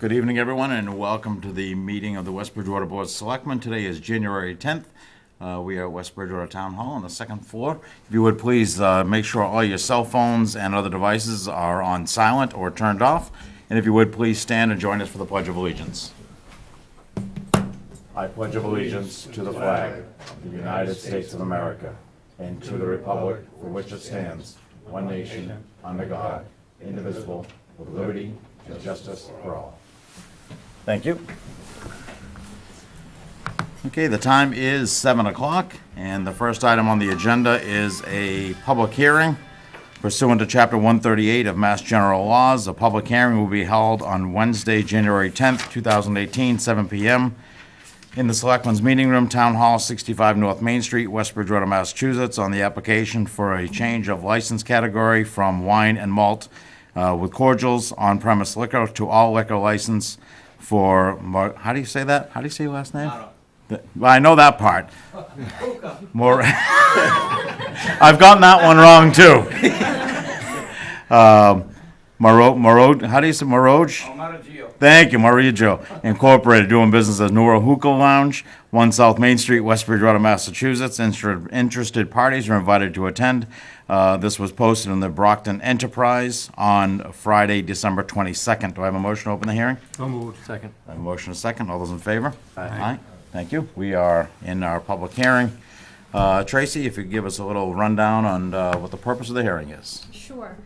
Good evening, everyone, and welcome to the meeting of the West Bridgewater Board of Selectmen. Today is January 10th. We are at West Bridgewater Town Hall on the second floor. If you would please make sure all your cell phones and other devices are on silent or turned off. And if you would please stand and join us for the Pledge of Allegiance. I pledge allegiance to the flag of the United States of America and to the republic for which it stands, one nation, under God, indivisible, with liberty and justice for all. Thank you. Okay, the time is 7 o'clock, and the first item on the agenda is a public hearing pursuant to Chapter 138 of Mass General Laws. A public hearing will be held on Wednesday, January 10th, 2018, 7 p.m. in the Selectmen's Meeting Room, Town Hall, 65 North Main Street, West Bridgewater, Massachusetts, on the application for a change of license category from wine and malt with cordials on-premise liquor to all liquor license for, how do you say that? How do you say your last name? Well, I know that part. More. I've gotten that one wrong, too. How do you say Maroj? Thank you, Marijo. Incorporated, doing business as Nora Hookah Lounge, 1 South Main Street, West Bridgewater, Massachusetts. Interested parties are invited to attend. This was posted in the Brockton Enterprise on Friday, December 22nd. Do I have a motion to open the hearing? So moved. Second. I have a motion and a second. All those in favor? Aye. Thank you. We are in our public hearing. Tracy, if you could give us a little rundown on what the purpose of the hearing is. Sure.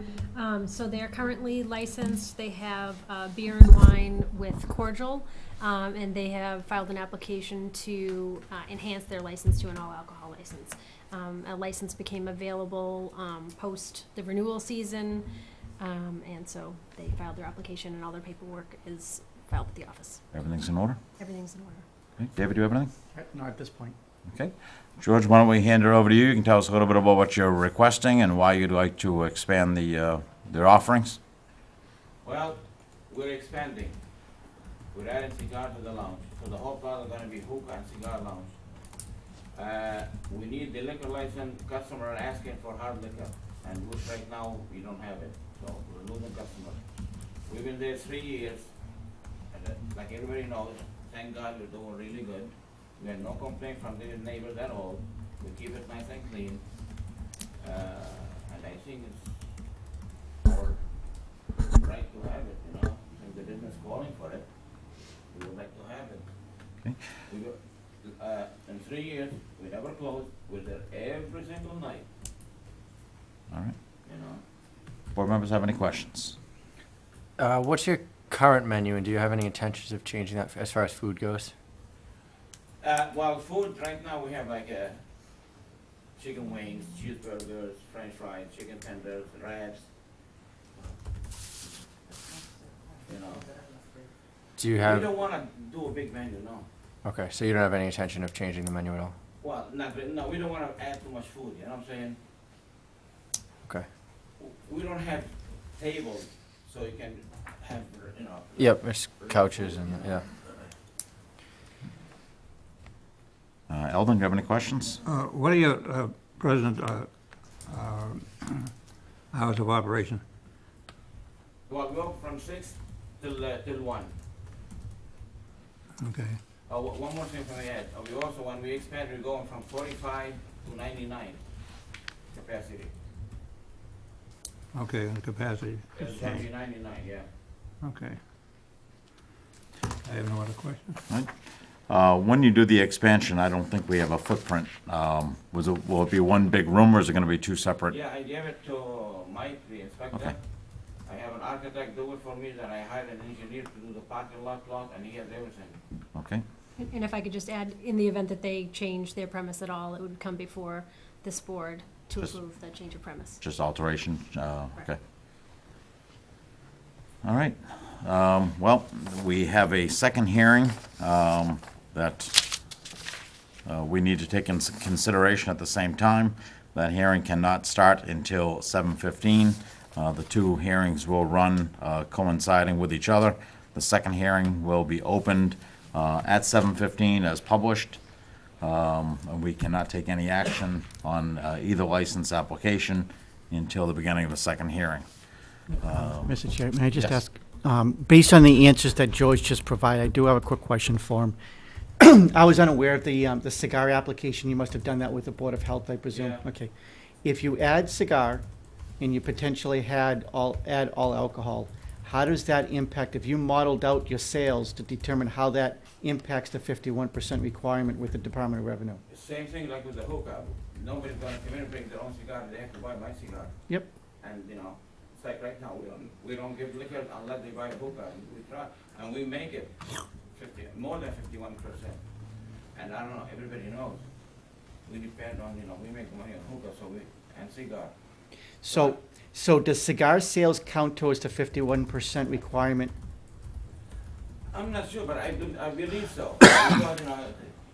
So they're currently licensed. They have beer and wine with cordial, and they have filed an application to enhance their license to an all-alcohol license. A license became available post the renewal season, and so they filed their application, and all their paperwork is filed at the office. Everything's in order? Everything's in order. Okay. David, do you have anything? Not at this point. Okay. George, why don't we hand it over to you? You can tell us a little bit about what you're requesting and why you'd like to expand their offerings. Well, we're expanding. We're adding cigar to the lounge. So the whole part is going to be hookah and cigar lounge. We need the liquor license. Customer are asking for hard liquor, and which right now we don't have it. So we're losing customers. We've been there 3 years, and like everybody knows, thank God we're doing really good. We had no complaint from the neighbors at all. We keep it nice and clean. And I think it's our right to have it, you know. If the business calling for it, we would like to have it. Okay. We go, in 3 years, we never closed. We're there every single night, All right. you know. Board members have any questions? What's your current menu, and do you have any intentions of changing that as far as food goes? Well, food, right now we have like chicken wings, cheeseburgers, french fries, chicken tenders, wraps. You know. Do you We have, don't want to do a big menu, no. okay, so you don't have any intention of changing the menu at all? Well, no, we don't want to add too much food, you know what I'm saying? Okay. We don't have tables, so you can have, you know. Yep, there's couches and, yeah. Eldon, do you have any questions? What are your present hours of operation? Well, we go from 6 till 1. Okay. One more thing from the add. We also, when we expand, we're going from 45 to 99 capacity. Okay, and capacity. It's going to be 99, yeah. Okay. I have no other questions. Right. When you do the expansion, I don't think we have a footprint. Will it be one big room, or is it going to be two separate? Yeah, I gave it to Mike, the inspector. Okay. I have an architect do it for me, then I hired an engineer to do the parking lot, and he has everything. Okay. And if I could just add, in the event that they change their premise at all, it would come before this board to Just- approve the change of premise. Just alteration, okay. All right. Well, we have a second hearing that we need to take into consideration at the same time. That hearing cannot start until 7:15. The two hearings will run coinciding with each other. The second hearing will be opened at 7:15 as published. And we cannot take any action on either license application until the beginning of the second hearing. Mr. Chair, may I just yes. ask, Based on the answers that George just provided, I do have a quick question for him. I was unaware of the cigar application. You must have done that with the Board of Health, I presume? Yeah. Okay. If you add cigar and you potentially add all alcohol, how does that impact, if you modeled out your sales to determine how that impacts the 51% requirement with the Department of Revenue? Same thing like with the hookah. Nobody's gonna come in and bring their own cigar, they have to buy my cigar. Yep. And, it's like right now, we don't give liquor unless they buy a hookah, and we try, and we make it more than 51%. And I don't know, everybody knows, we depend on, we make money on hookah, and cigar. So does cigar sales count towards the 51% requirement? I'm not sure, but I believe so, because,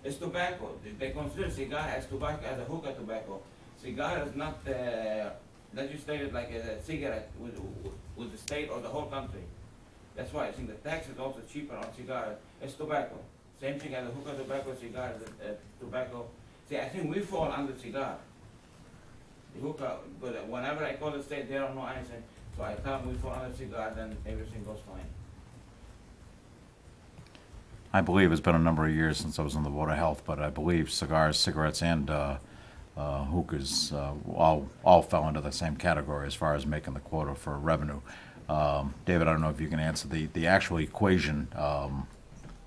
it's tobacco, they consider cigar as tobacco, as a hookah tobacco. Cigar is not, legislated like a cigarette with the state or the whole country. That's why I think the tax is also cheaper on cigar. It's tobacco. Same thing as a hookah tobacco, cigar is tobacco. See, I think we fall under cigar. The hookah, but whenever I call the state, they don't know anything. So I tell them we fall under cigar, then everything goes fine. I believe it's been a number of years since I was on the Board of Health, but I believe cigars, cigarettes, and hookahs all fell into the same category as far as making the quota for revenue. David, I don't know if you can answer the actual equation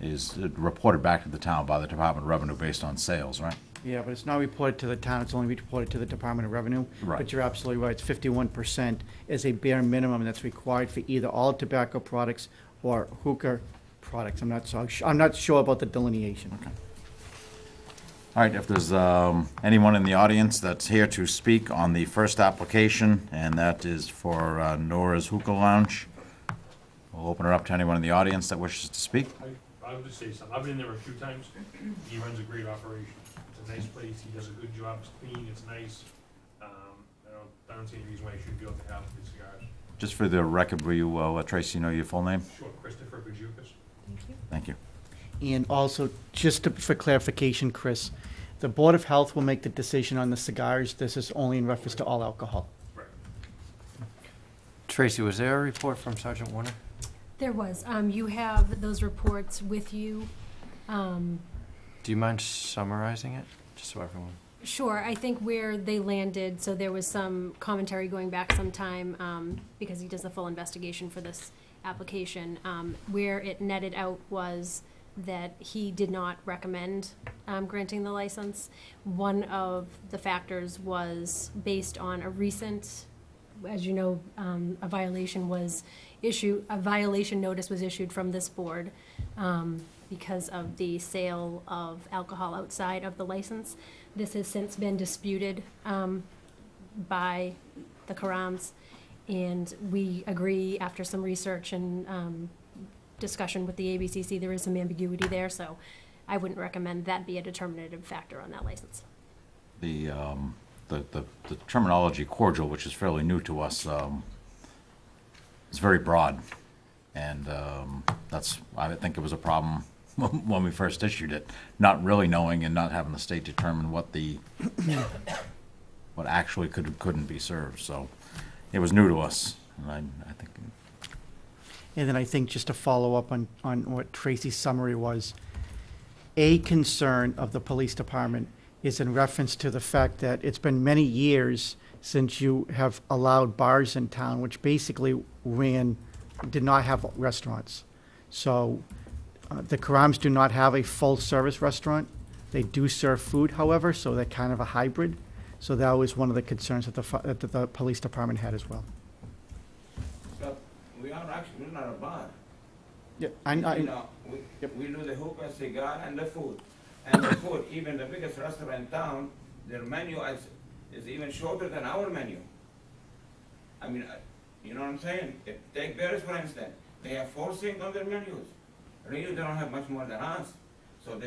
is reported back to the town by the Department of Revenue based on sales, right? Yeah, but it's not reported to the town, it's only reported to the Department of Revenue. Right. But you're absolutely right, it's 51% is a bare minimum that's required for either all tobacco products or hookah products. I'm not sure about the delineation. Okay. All right, if there's anyone in the audience that's here to speak on the first application, and that is for Nora's Hookah Lounge, we'll open it up to anyone in the audience that wishes to speak. I would just say something. I've been in there a few times. He runs a great operation. It's a nice place. He does a good job. It's clean. It's nice. I don't see any reason why you shouldn't be able to have good cigars. Just for the record, will you let Tracy know your full name? Sure, Christopher Kajukas. Thank you. And also, for clarification, Chris, the Board of Health will make the decision on the cigars. This is only in reference to all alcohol. Right. Tracy, was there a report from Sergeant Warner? There was. You have those reports with you. Do you mind summarizing it, just so everyone? Sure, I think where they landed, so there was some commentary going back some time, because he does the full investigation for this application. Where it netted out was that he did not recommend granting the license. One of the factors was based on a recent, as you know, a violation notice was issued from this board because of the sale of alcohol outside of the license. This has since been disputed by the Karams, and we agree after some research and discussion with the ABCC, there is some ambiguity there, so I wouldn't recommend that be a determinative factor on that license. The terminology cordial, which is fairly new to us, is very broad. And I think it was a problem when we first issued it, not really knowing and not having the state determine what actually couldn't be served. So it was new to us, and I think. And then I think just to follow up on what Tracy's summary was, a concern of the police department is in reference to the fact that it's been many years since you have allowed bars in town, which basically did not have restaurants. So the Karams do not have a full-service restaurant. They do serve food, however, so they're kind of a hybrid. So that was one of the concerns that the police department had as well. But we're not a bar. Yeah, We do the hookah, cigar, and the food. And the food, even the biggest restaurant in town, their menu is even shorter than our menu. I mean, you know what I'm saying? Take Bears, for instance. They have 4 things on their menus. Really, they don't have much more than us. So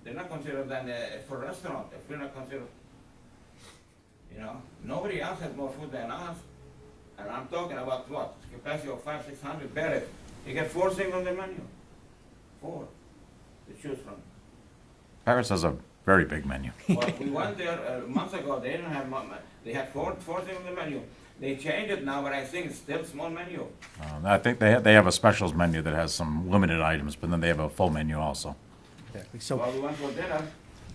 they're not considered than for restaurant. If we're not considered, nobody else has more food than us. And I'm talking about what? Capacity of 500-600 barrels. You get 4 things on the menu. 4 to choose from. Paris has a very big menu. Well, we went there months ago. They didn't have. They had 4 things on the menu. They changed it now, but I think it's still small menu. I think they have a specials menu that has some limited items, but then they have a full menu also. So, Well, we went for dinner.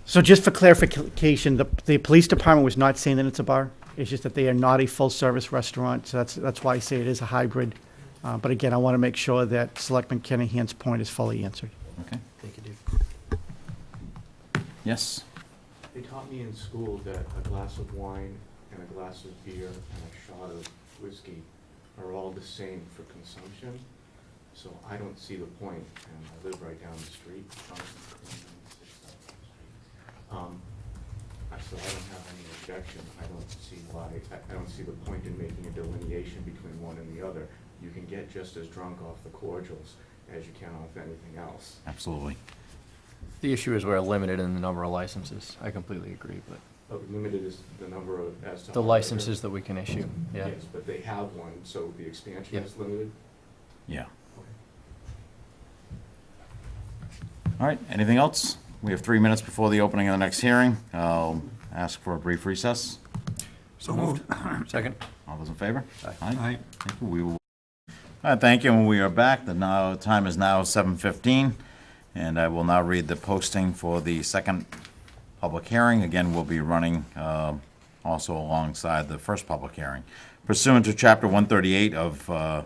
so just for clarification, the police department was not saying that it's a bar. It's just that they are not a full-service restaurant, so that's why I say it is a hybrid. But again, I want to make sure that Selectman Kennehan's point is fully answered. Okay, Thank you, Dave. yes? They taught me in school that a glass of wine and a glass of beer and a shot of whiskey are all the same for consumption. So I don't see the point, and I live right down the street. So I don't have any objection. I don't see why, I don't see the point in making a delineation between one and the other. You can get just as drunk off the cordials as you can off anything else. Absolutely. The issue is we're limited in the number of licenses. I completely agree, but But limited is the number of, as to. the how licenses that we can issue, yeah. Yes, but they have one, so the expansion Yep. is limited? Yeah. All right, anything else? We have 3 minutes before the opening of the next hearing. I'll ask for a brief recess. So moved. Second? All those in favor? Aye. Aye. Thank you. We will. All right, thank you. And we are back. The time is now 7:15, and I will now read the posting for the second public hearing. Again, we'll be running also alongside the first public hearing. Pursuant to Chapter 138 of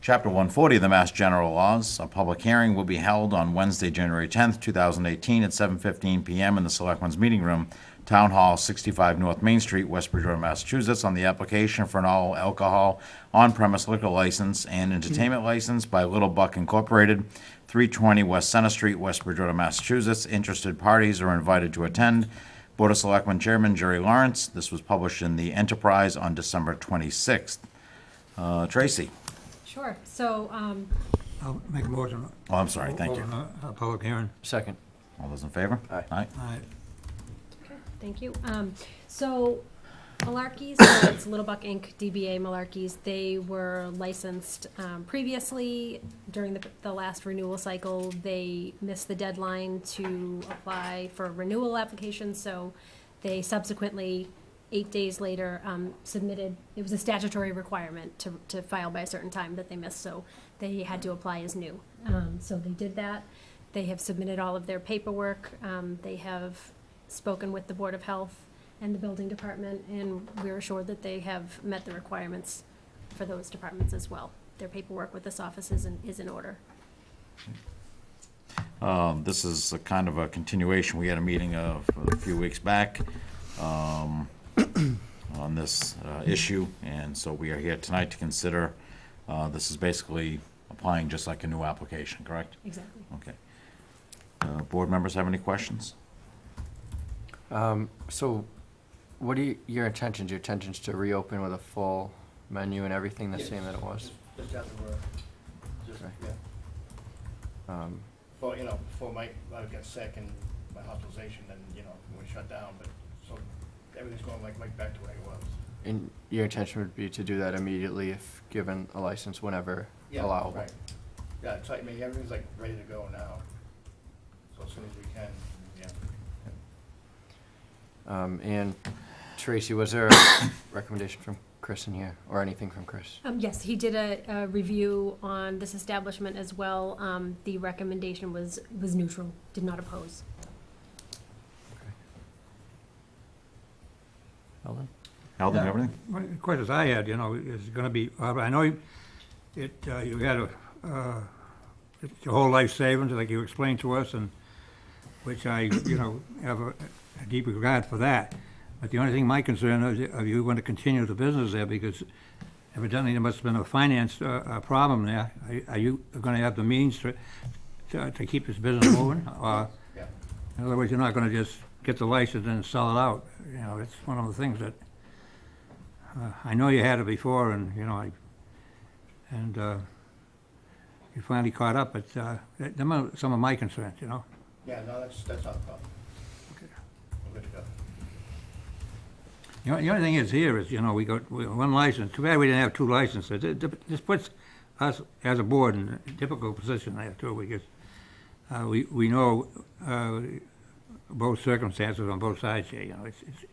Chapter 140 of the Mass General Laws, a public hearing will be held on Wednesday, January 10th, 2018, at 7:15 PM in the Selectmen's Meeting Room, Town Hall, 65 North Main Street, West Bridgewater, Massachusetts, on the application for an all-alcohol on-premise liquor license and entertainment license by Little Buck Incorporated, 320 West Center Street, West Bridgewater, Massachusetts. Interested parties are invited to attend. Board of Selectmen Chairman Jerry Lawrence. This was published in the Enterprise on December 26th. Tracy? Sure, so, I'll make a motion. Oh, I'm sorry, thank you. Open a public hearing. Second. All those in favor? Aye. Aye. Aye. okay, thank you. So Malarkey's, so it's Little Buck Inc., DBA Malarkey's, they were licensed previously during the last renewal cycle. They missed the deadline to apply for a renewal application, so they subsequently, 8 days later, submitted, it was a statutory requirement to file by a certain time that they missed, so they had to apply as new. So they did that. They have submitted all of their paperwork. They have spoken with the Board of Health and the Building Department, and we're assured that they have met the requirements for those departments as well. Their paperwork with this office is in order. This is a kind of a continuation. We had a meeting a few weeks back on this issue, and so we are here tonight to consider. This is basically applying just like a new application, correct? Exactly. Okay. Board members have any questions? So what are your intentions? Your intentions to reopen with a full menu and everything the same that it was? Just after work. Just, Okay. yeah. For, before I got sick and my hospitalization, then, we shut down, but, so everything's going like back to where it was. And your intention would be to do that immediately if given a license whenever Yeah, allowable? right. Yeah, it's like, everything's like ready to go now, so as soon as we can, yeah. And Tracy, was there a recommendation from Chris in here, or anything from Chris? Yes, he did a review on this establishment as well. The recommendation was neutral, did not oppose. Eldon? Alden, Yeah. everything? One of the questions I had, is gonna be, I know you had your whole life savings, like you explained to us, and which I, have a deep regard for that. But the only thing my concern is, are you going to continue the business there? Because evidently there must have been a finance problem there. Are you gonna have the means to keep this business moving? Or, Yeah. in other words, you're not gonna just get the license and sell it out? It's one of the things that, I know you had it before, and, you finally caught up, but, them are some of my concerns, Yeah, no, that's not a problem. Okay. We're good to go. The only thing is here is, we got one license. Too bad we didn't have two licenses. This puts us as a board in a difficult position there too, because we know both circumstances on both sides here.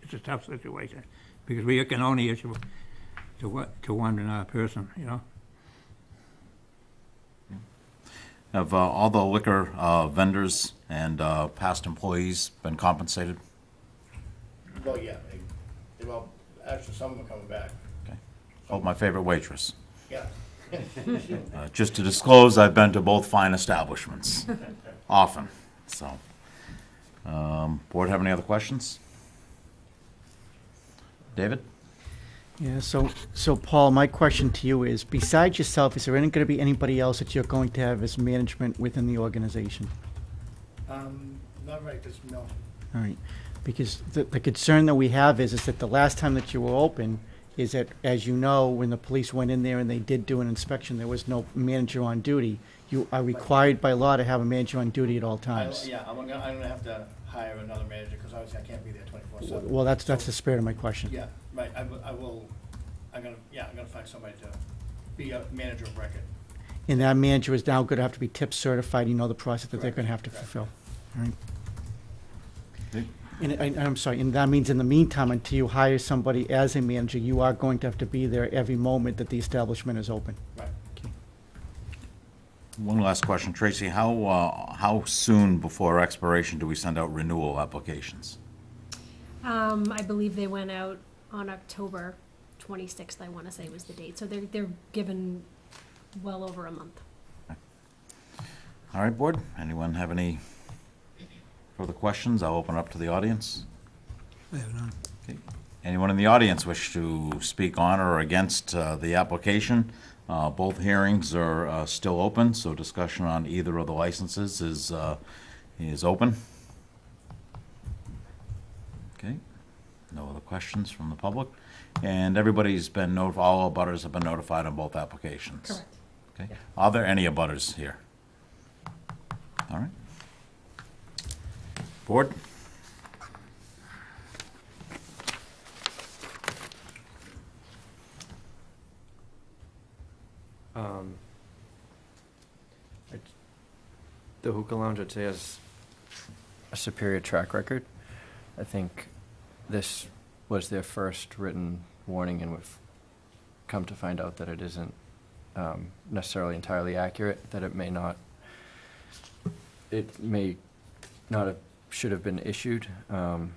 It's a tough situation because we can only issue to one person, you know? Have all the liquor vendors and past employees been compensated? Well, yeah, well, actually, some of them are coming back, Oh, my favorite waitress. yeah. Just to disclose, I've been to both fine establishments, often, so. Board have any other questions? David? Yeah, so Paul, my question to you is, besides yourself, is there going to be anybody else that you're going to have as management within the organization? Not right, this, no. All right, because the concern that we have is that the last time that you were open is that, as you know, when the police went in there and they did do an inspection, there was no manager on duty. You are required by law to have a manager on duty at all times. Yeah, I'm gonna have to hire another manager, because obviously I can't be there 24/7. Well, that's the spirit of my question. Yeah, right, I'm gonna find somebody to be a manager of record. And that manager is now going to have to be tip certified, you know the process that they're going to have to Correct. fulfill. All right. Okay. And I'm sorry, and that means in the meantime, until you hire somebody as a manager, you are going to have to be there every moment that the establishment is open. Right. One last question, Tracy. How soon before expiration do we send out renewal applications? I believe they went out on October 26th, I want to say was the date. So they're given well over a month. All right, board, anyone have any further questions? I'll open up to the audience. I have none. Okay. Anyone in the audience wish to speak on or against the application? Both hearings are still open, so discussion on either of the licenses is open. Okay, no other questions from the public? And everybody's been notified, all abutters have been notified on both applications? Correct. Okay, are there any abutters here? All right. Board? The hookah lounge, I'd say, has a superior track record. I think this was their first written warning, and we've come to find out that it isn't necessarily entirely accurate, that it may not have, should have been issued. So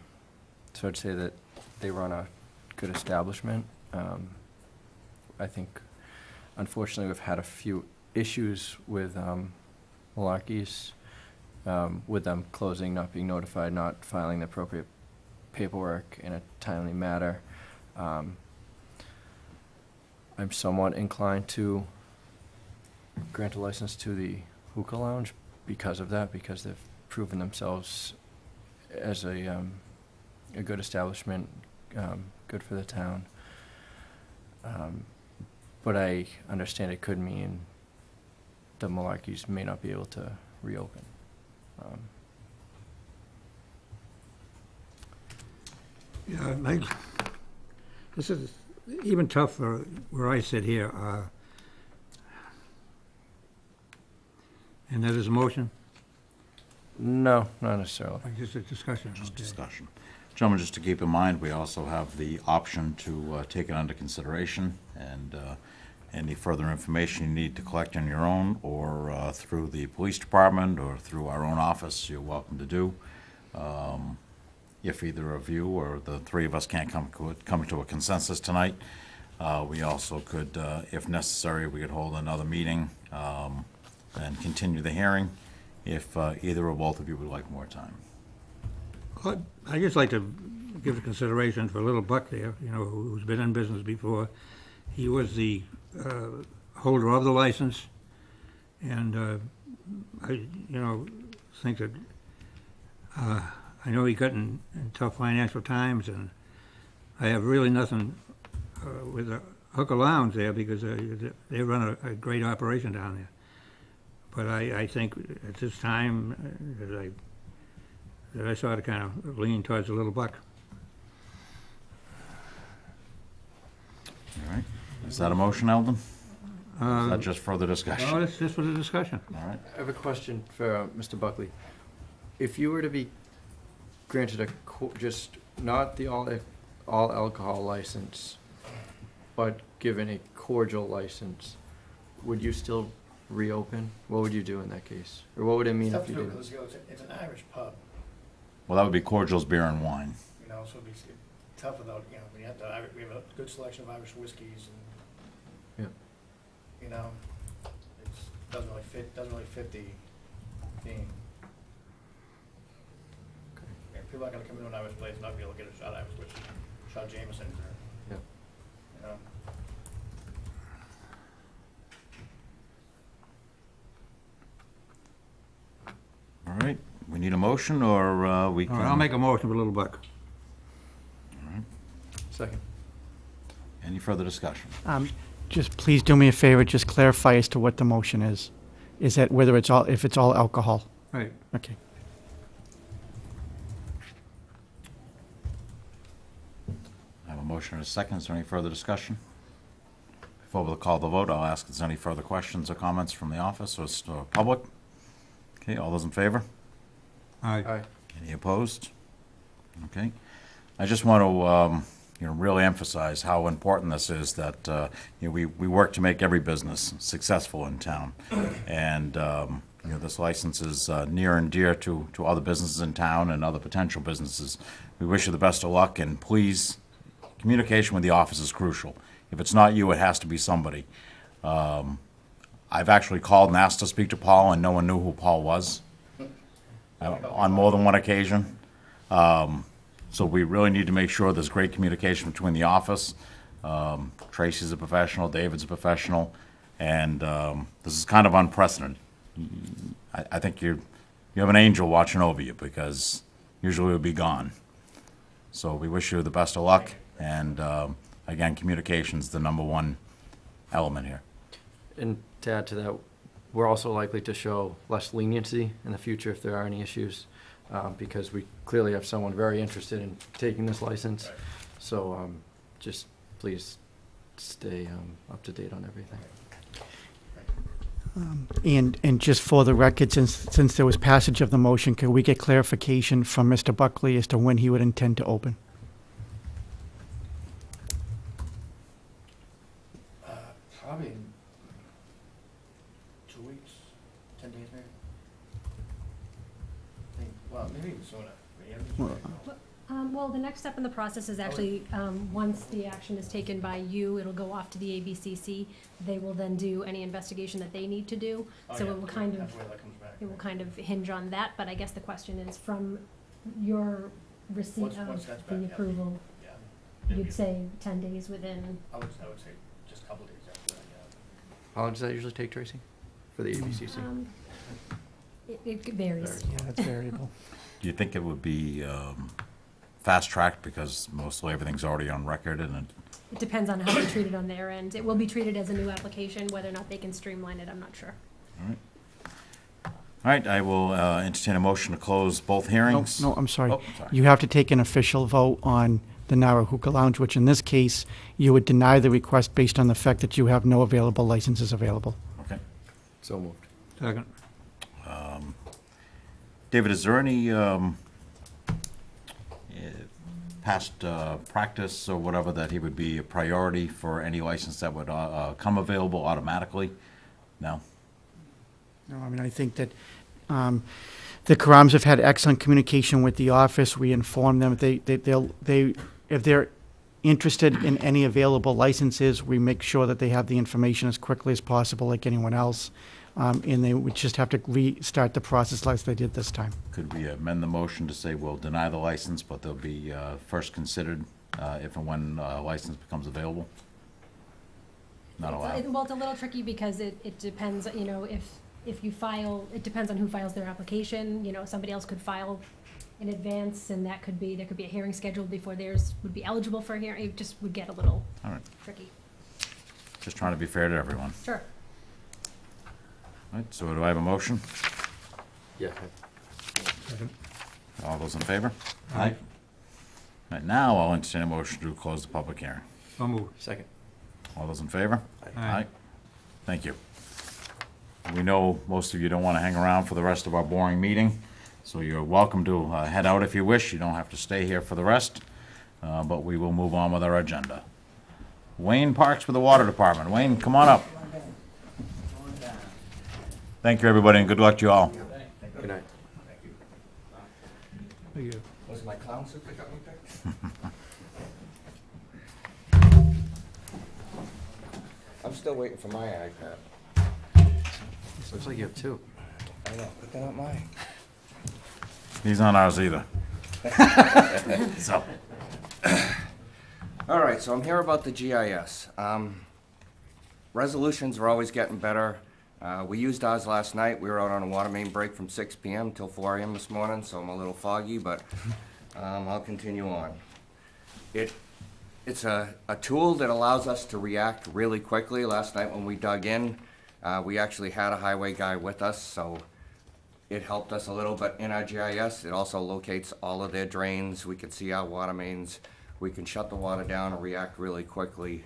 I'd say that they run a good establishment. I think, unfortunately, we've had a few issues with Malarkey's, with them closing, not being notified, not filing the appropriate paperwork in a timely manner. I'm somewhat inclined to grant a license to the hookah lounge because of that, because they've proven themselves as a good establishment, good for the town. But I understand it could mean the Malarkeys may not be able to reopen. Yeah, this is even tough for where I sit here. And that is a motion, No, not necessarily. or just a discussion? Just Okay. discussion. Gentlemen, just to keep in mind, we also have the option to take it under consideration, and any further information you need to collect on your own, or through the police department, or through our own office, you're welcome to do. If either of you or the three of us can't come to a consensus tonight, we also could, if necessary, we could hold another meeting and continue the hearing if either or both of you would like more time. I'd just like to give consideration for Little Buck there, you know, who's been in business before. He was the holder of the license, and I think that, I know he got in tough financial times, and I have really nothing with the hookah lounge there, because they run a great operation down there. But I think at this time, that I sort of kind of lean towards the Little Buck. All right. Is that a motion, Eldon? Is that just further No, discussion? it's just for the discussion. All right. I have a question for Mr. Buckley. If you were to be granted just not the all alcohol license, But given a cordial license, would you still reopen? What would you do in that case? Or what would it mean Tough if to you do, didn't? because, you know, it's an Irish pub, Well, that would be Cordial's Beer and Wine. you know, so it'd be tough without, you know, we have we have a good selection of Irish whiskeys and, you know, doesn't really fit the theme. Yeah, people aren't gonna come into an Irish place and not be able to get a shot of Irish whiskey, shot Jameson's or, Yeah. you know. All right, we need a motion, or we All can? right, I'll make a motion for Little Buck. Second. Any further discussion? Just please do me a favor, just clarify as to what the motion is. Is that whether it's all, if it's all alcohol? Right. Okay. I have a motion and a second. Is there any further discussion? Before we call the vote, I'll ask if there's any further questions or comments from the office or public. Okay, all those in favor? All right. Aye. Any opposed? Okay. I just want to, really emphasize how important this is, that, we work to make every business successful in town. And, this license is near and dear to other businesses in town and other potential businesses. We wish you the best of luck, and please, communication with the office is crucial. If it's not you, it has to be somebody. I've actually called and asked to speak to Paul, and no one knew who Paul was on more than one occasion. So we really need to make sure there's great communication between the office. Tracy's a professional, David's a professional, and this is kind of unprecedented. I think you have an angel watching over you, because usually we'd be gone. So we wish you the best of luck, and again, communication's the number one element here. And to add to that, we're also likely to show less leniency in the future if there are any issues, because we clearly have someone very interested in taking this license. Right. So just please stay up to date on everything. And just for the record, since there was passage of the motion, could we get clarification from Mr. Buckley as to when he would intend to open? Probably in 2 weeks, 10 days maybe. Well, maybe even sooner. Well, the next step in the process is actually, once the action is taken by you, it'll go off to the ABCC. They will then do any investigation that they need to do. Oh, So yeah, it will kind of, that's where that comes back. it will kind of hinge on that, but I guess the question is, from your receipt Once of that's the back, yeah. approval, Yeah. you'd say 10 days within, I would say just a couple days after that, yeah. How long does that usually take, Tracy, for the ABCC? it varies. Yeah, that's variable. Do you think it would be fast-tracked, because mostly everything's already on record, and It depends on how they treat it on their end. It will be treated as a new application. Whether or not they can streamline it, I'm not sure. all right, I will entertain a motion to close both No, hearings. no, I'm sorry. Oh, sorry. You have to take an official vote on the Nara Hookah Lounge, which in this case, you would deny the request based on the fact that you have no available licenses available. Okay. So moved. Second. David, is there any past practice or whatever that he would be a priority for any license that would come available automatically? No? No, I mean, I think that the Karams have had excellent communication with the office. We inform them, if they're interested in any available licenses, we make sure that they have the information as quickly as possible, like anyone else. And they would just have to restart the process like they did this time. Could we amend the motion to say we'll deny the license, but they'll be first considered if and when a license becomes available? Not allowed? Well, it's a little tricky because it depends, if you file, it depends on who files their application. Somebody else could file in advance, and there could be a hearing scheduled before theirs would be eligible for a hearing. It just would get a little All right, tricky. just trying to be fair to everyone. Sure. All right, so do I have a motion? Yeah. Second. All those in favor? Aye. All right, now I'll entertain a motion to close the public hearing. So moved. Second. All those in favor? Aye. Thank you. We know most of you don't want to hang around for the rest of our boring meeting, so you're welcome to head out if you wish. You don't have to stay here for the rest, but we will move on with our agenda. Wayne Parks with the Water Department. Wayne, come on up. Thank you, everybody, and good luck to you all. Good night. Thank you. Was my clown suit that got me picked? I'm still waiting for my iPad. Looks like you have two. I know, but they're not mine. These aren't ours either. So, All right, so I'm here about the GIS. Resolutions are always getting better. We used ours last night. We were out on a water main break from 6 PM till 4 AM this morning, so I'm a little foggy, but I'll continue on. It's a tool that allows us to react really quickly. Last night when we dug in, we actually had a highway guy with us, so it helped us a little bit in our GIS. It also locates all of their drains. We can see our water mains. We can shut the water down and react really quickly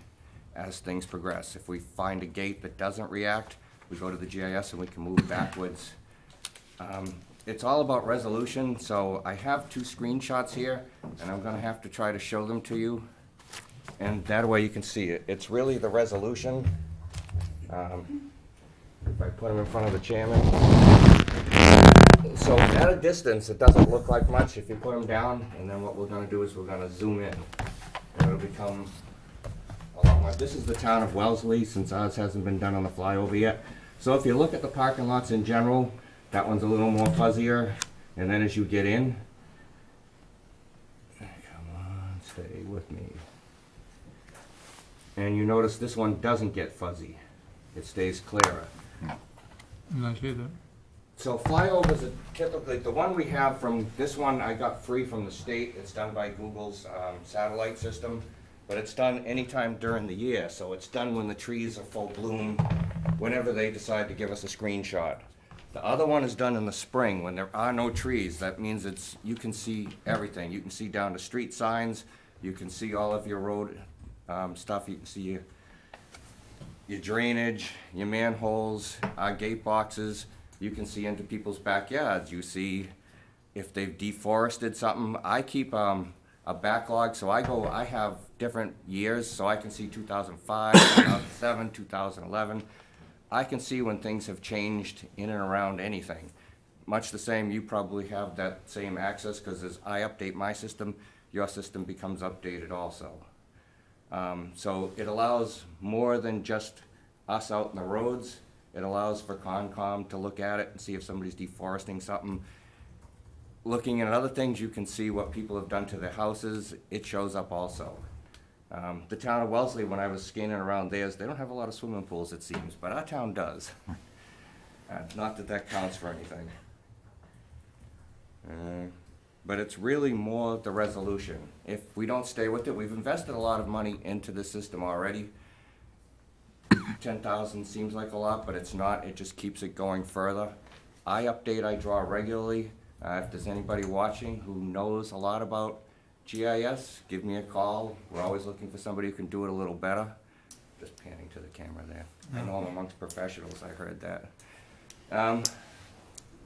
as things progress. If we find a gate that doesn't react, we go to the GIS and we can move backwards. It's all about resolution, so I have 2 screenshots here, and I'm gonna have to try to show them to you. And that way you can see it. It's really the resolution. If I put them in front of the chairman. So at a distance, it doesn't look like much if you put them down, and then what we're gonna do is we're gonna zoom in. And it'll become a lot more. This is the town of Wellesley, since ours hasn't been done on the FlyOver yet. So if you look at the parking lots in general, that one's a little more fuzzier, and then as you get in, come on, stay with me. And you notice this one doesn't get fuzzy. It stays clearer. And I see that. So flyovers are typically, the one we have from, this one I got free from the state. It's done by Google's satellite system, but it's done anytime during the year. So it's done when the trees are full bloom, whenever they decide to give us a screenshot. The other one is done in the spring when there are no trees. That means you can see everything. You can see down to street signs. You can see all of your road stuff. You can see your drainage, your manholes, gate boxes. You can see into people's backyards. You see if they've deforested something. I keep a backlog, so I have different years, so I can see 2005, 2007, 2011. I can see when things have changed in and around anything. Much the same, you probably have that same access, because as I update my system, your system becomes updated also. So it allows more than just us out in the roads. It allows for Concom to look at it and see if somebody's deforesting something. Looking at other things, you can see what people have done to their houses. It shows up also. The town of Wellesley, when I was scanning around theirs, they don't have a lot of swimming pools, it seems, but our town does. Not that that counts for anything. But it's really more the resolution. If we don't stay with it, we've invested a lot of money into the system already. 10,000 seems like a lot, but it's not. It just keeps it going further. I update, I draw regularly. If there's anybody watching who knows a lot about GIS, give me a call. We're always looking for somebody who can do it a little better. Just panning to the camera there. I know I'm amongst professionals, I heard that.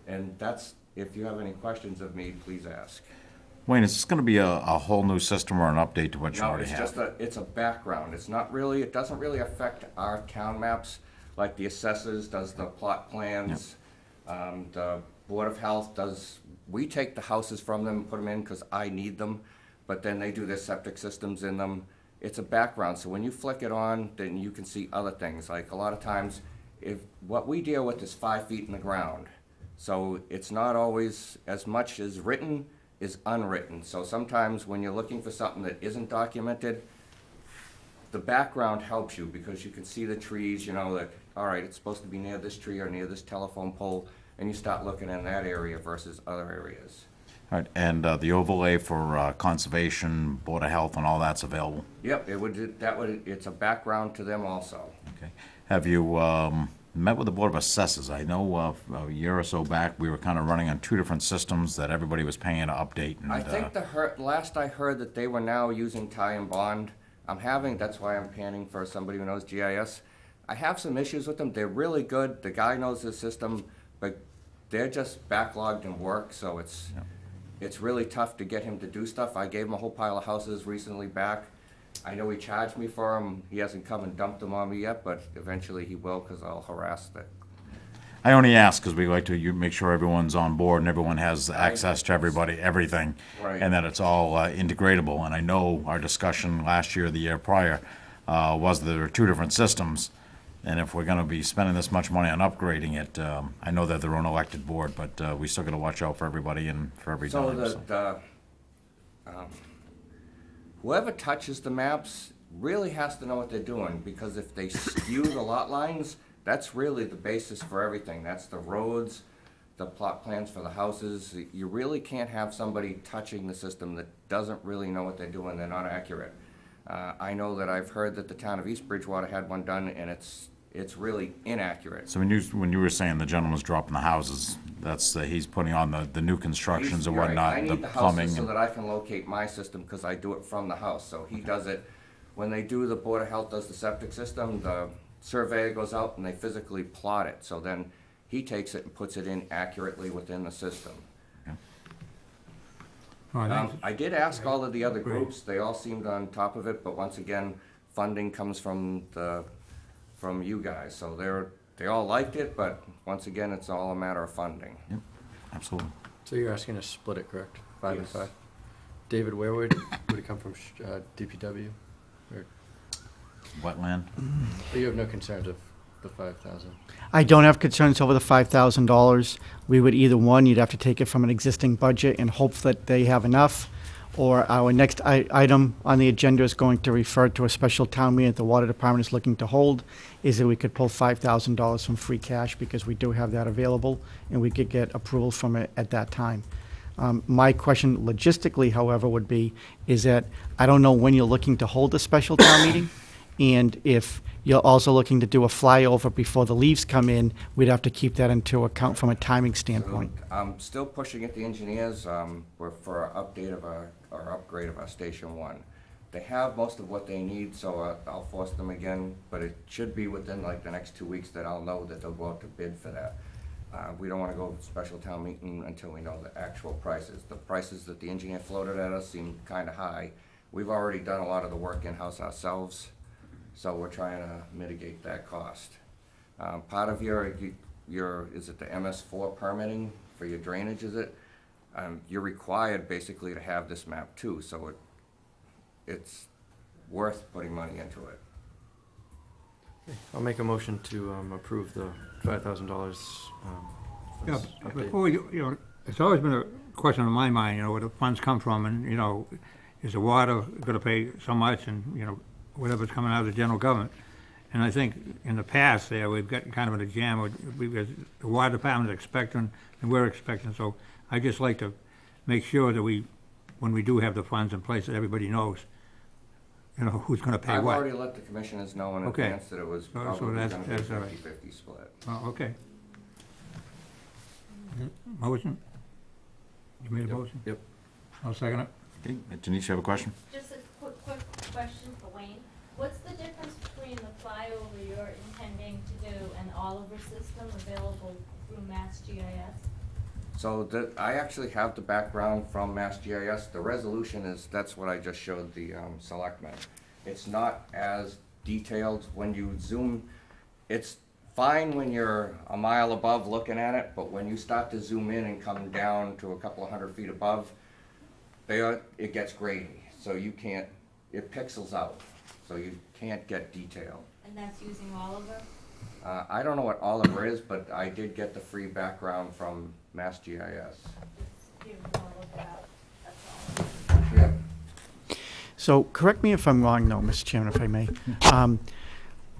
And that's, if you have any questions of me, please ask. Wayne, is this gonna be a whole new system or an update to what you No, already it's have? just it's a background. It's not really, it doesn't really affect our town maps, like the assessors does the plot plans. The Board of Health does, we take the houses from them and put them in because I need them, but then they do their septic systems in them. It's a background, so when you flick it on, then you can see other things. Like a lot of times, if what we deal with is 5 feet in the ground, so it's not always as much as written is unwritten. So sometimes when you're looking for something that isn't documented, the background helps you because you can see the trees, you know, like, all right, it's supposed to be near this tree or near this telephone pole, and you start looking in that area versus other areas. All right, and the overlay for conservation, Board of Health, and all that's available? Yep, it's a background to them also. Okay. Have you met with the Board of Assessors? I know a year or so back, we were kind of running on 2 different systems that everybody was paying to update. And, I think last I heard that they were now using tie and bond. That's why I'm panning for somebody who knows GIS. I have some issues with them. They're really good. The guy knows the system, but they're just backlogged in work, so it's really tough to get him to do stuff. I gave him a whole pile of houses recently back, I know he charged me for them. He hasn't come and dumped them on me yet, but eventually he will, because I'll harass the. I only ask because we like to make sure everyone's on board and everyone has access to everybody, everything. Right. And that it's all integratable. And I know our discussion last year, the year prior, was that there are two different systems. And if we're gonna be spending this much money on upgrading it, I know that they're an elected board, but we still gotta watch out for everybody and for every So dime. whoever touches the maps really has to know what they're doing, because if they skew the lot lines, that's really the basis for everything. That's the roads, the plot plans for the houses. You really can't have somebody touching the system that doesn't really know what they're doing. They're not accurate. I know that I've heard that the town of East Bridgewater had one done, and it's really inaccurate. So when you were saying the gentleman's dropping the houses, that's, he's putting on the new constructions and You're right. whatnot, I the need the plumbing. houses so and- that I can locate my system, because I do it from the house. So he does it, when they do, the Board of Health does the septic system, the surveyor goes out and they physically plot it. So then he takes it and puts it in accurately within the system. All right, I did ask all of the other groups, they all seemed on top of it, but once again, funding comes from you guys. So they all liked it, but once again, it's all a matter of funding. Absolutely. So you're asking to split it, correct? 5 and Yes. 5? David, where would it come from, DPW? Or Wetland. you have no concerns of the 5,000? I don't have concerns over the $5,000. We would either, one, you'd have to take it from an existing budget and hope that they have enough, or our next item on the agenda is going to refer to a special town meeting that the water department is looking to hold, is that we could pull $5,000 from free cash, because we do have that available, and we could get approval from it at that time. My question logistically, however, would be, is that I don't know when you're looking to hold a special town meeting, and if you're also looking to do a flyover before the leaves come in, we'd have to keep that into account from a timing standpoint. So I'm still pushing at the engineers, for our update of our upgrade of our Station 1. They have most of what they need, so I'll force them again, but it should be within like the next 2 weeks that I'll know that they'll go out to bid for that. We don't wanna go to special town meeting until we know the actual prices. The prices that the engineer floated at us seem kinda high. We've already done a lot of the work in-house ourselves, so we're trying to mitigate that cost. Part of your, is it the MS4 permitting for your drainage, is it? You're required basically to have this map too, so it's worth putting money into it. I'll make a motion to approve the $5,000. for yeah, this update. before it's always been a question in my mind, where the funds come from, and, is the water gonna pay so much, and, whatever's coming out of the general government. And I think in the past there, we've gotten kind of in a jam, because the water department is expecting, and we're expecting, so I just like to make sure that when we do have the funds in place, that everybody knows, who's gonna pay I've what. already let the commissioners know in Okay. advance that it was So probably that's- gonna be a that's all right. 50-50 split. Oh, okay. Motion? You made a Yep. motion? Yep. I'll second it. Okay, Denise, you have a question? Just a quick question for Wayne. What's the difference between the flyover you're intending to do and the Oliver system available through Mass GIS? So I actually have the background from Mass GIS. The resolution that's what I just showed the selectmen. It's not as detailed when you zoom. It's fine when you're a mile above looking at it, but when you start to zoom in and come down to a couple of 100 feet above, it gets grainy. So it pixels out, so you can't get detail. And that's using Oliver? I don't know what Oliver is, but I did get the free background from Mass GIS. Just give more look it up, that's all. Yeah. So correct me if I'm wrong, though, Mr. Chairman, if I may.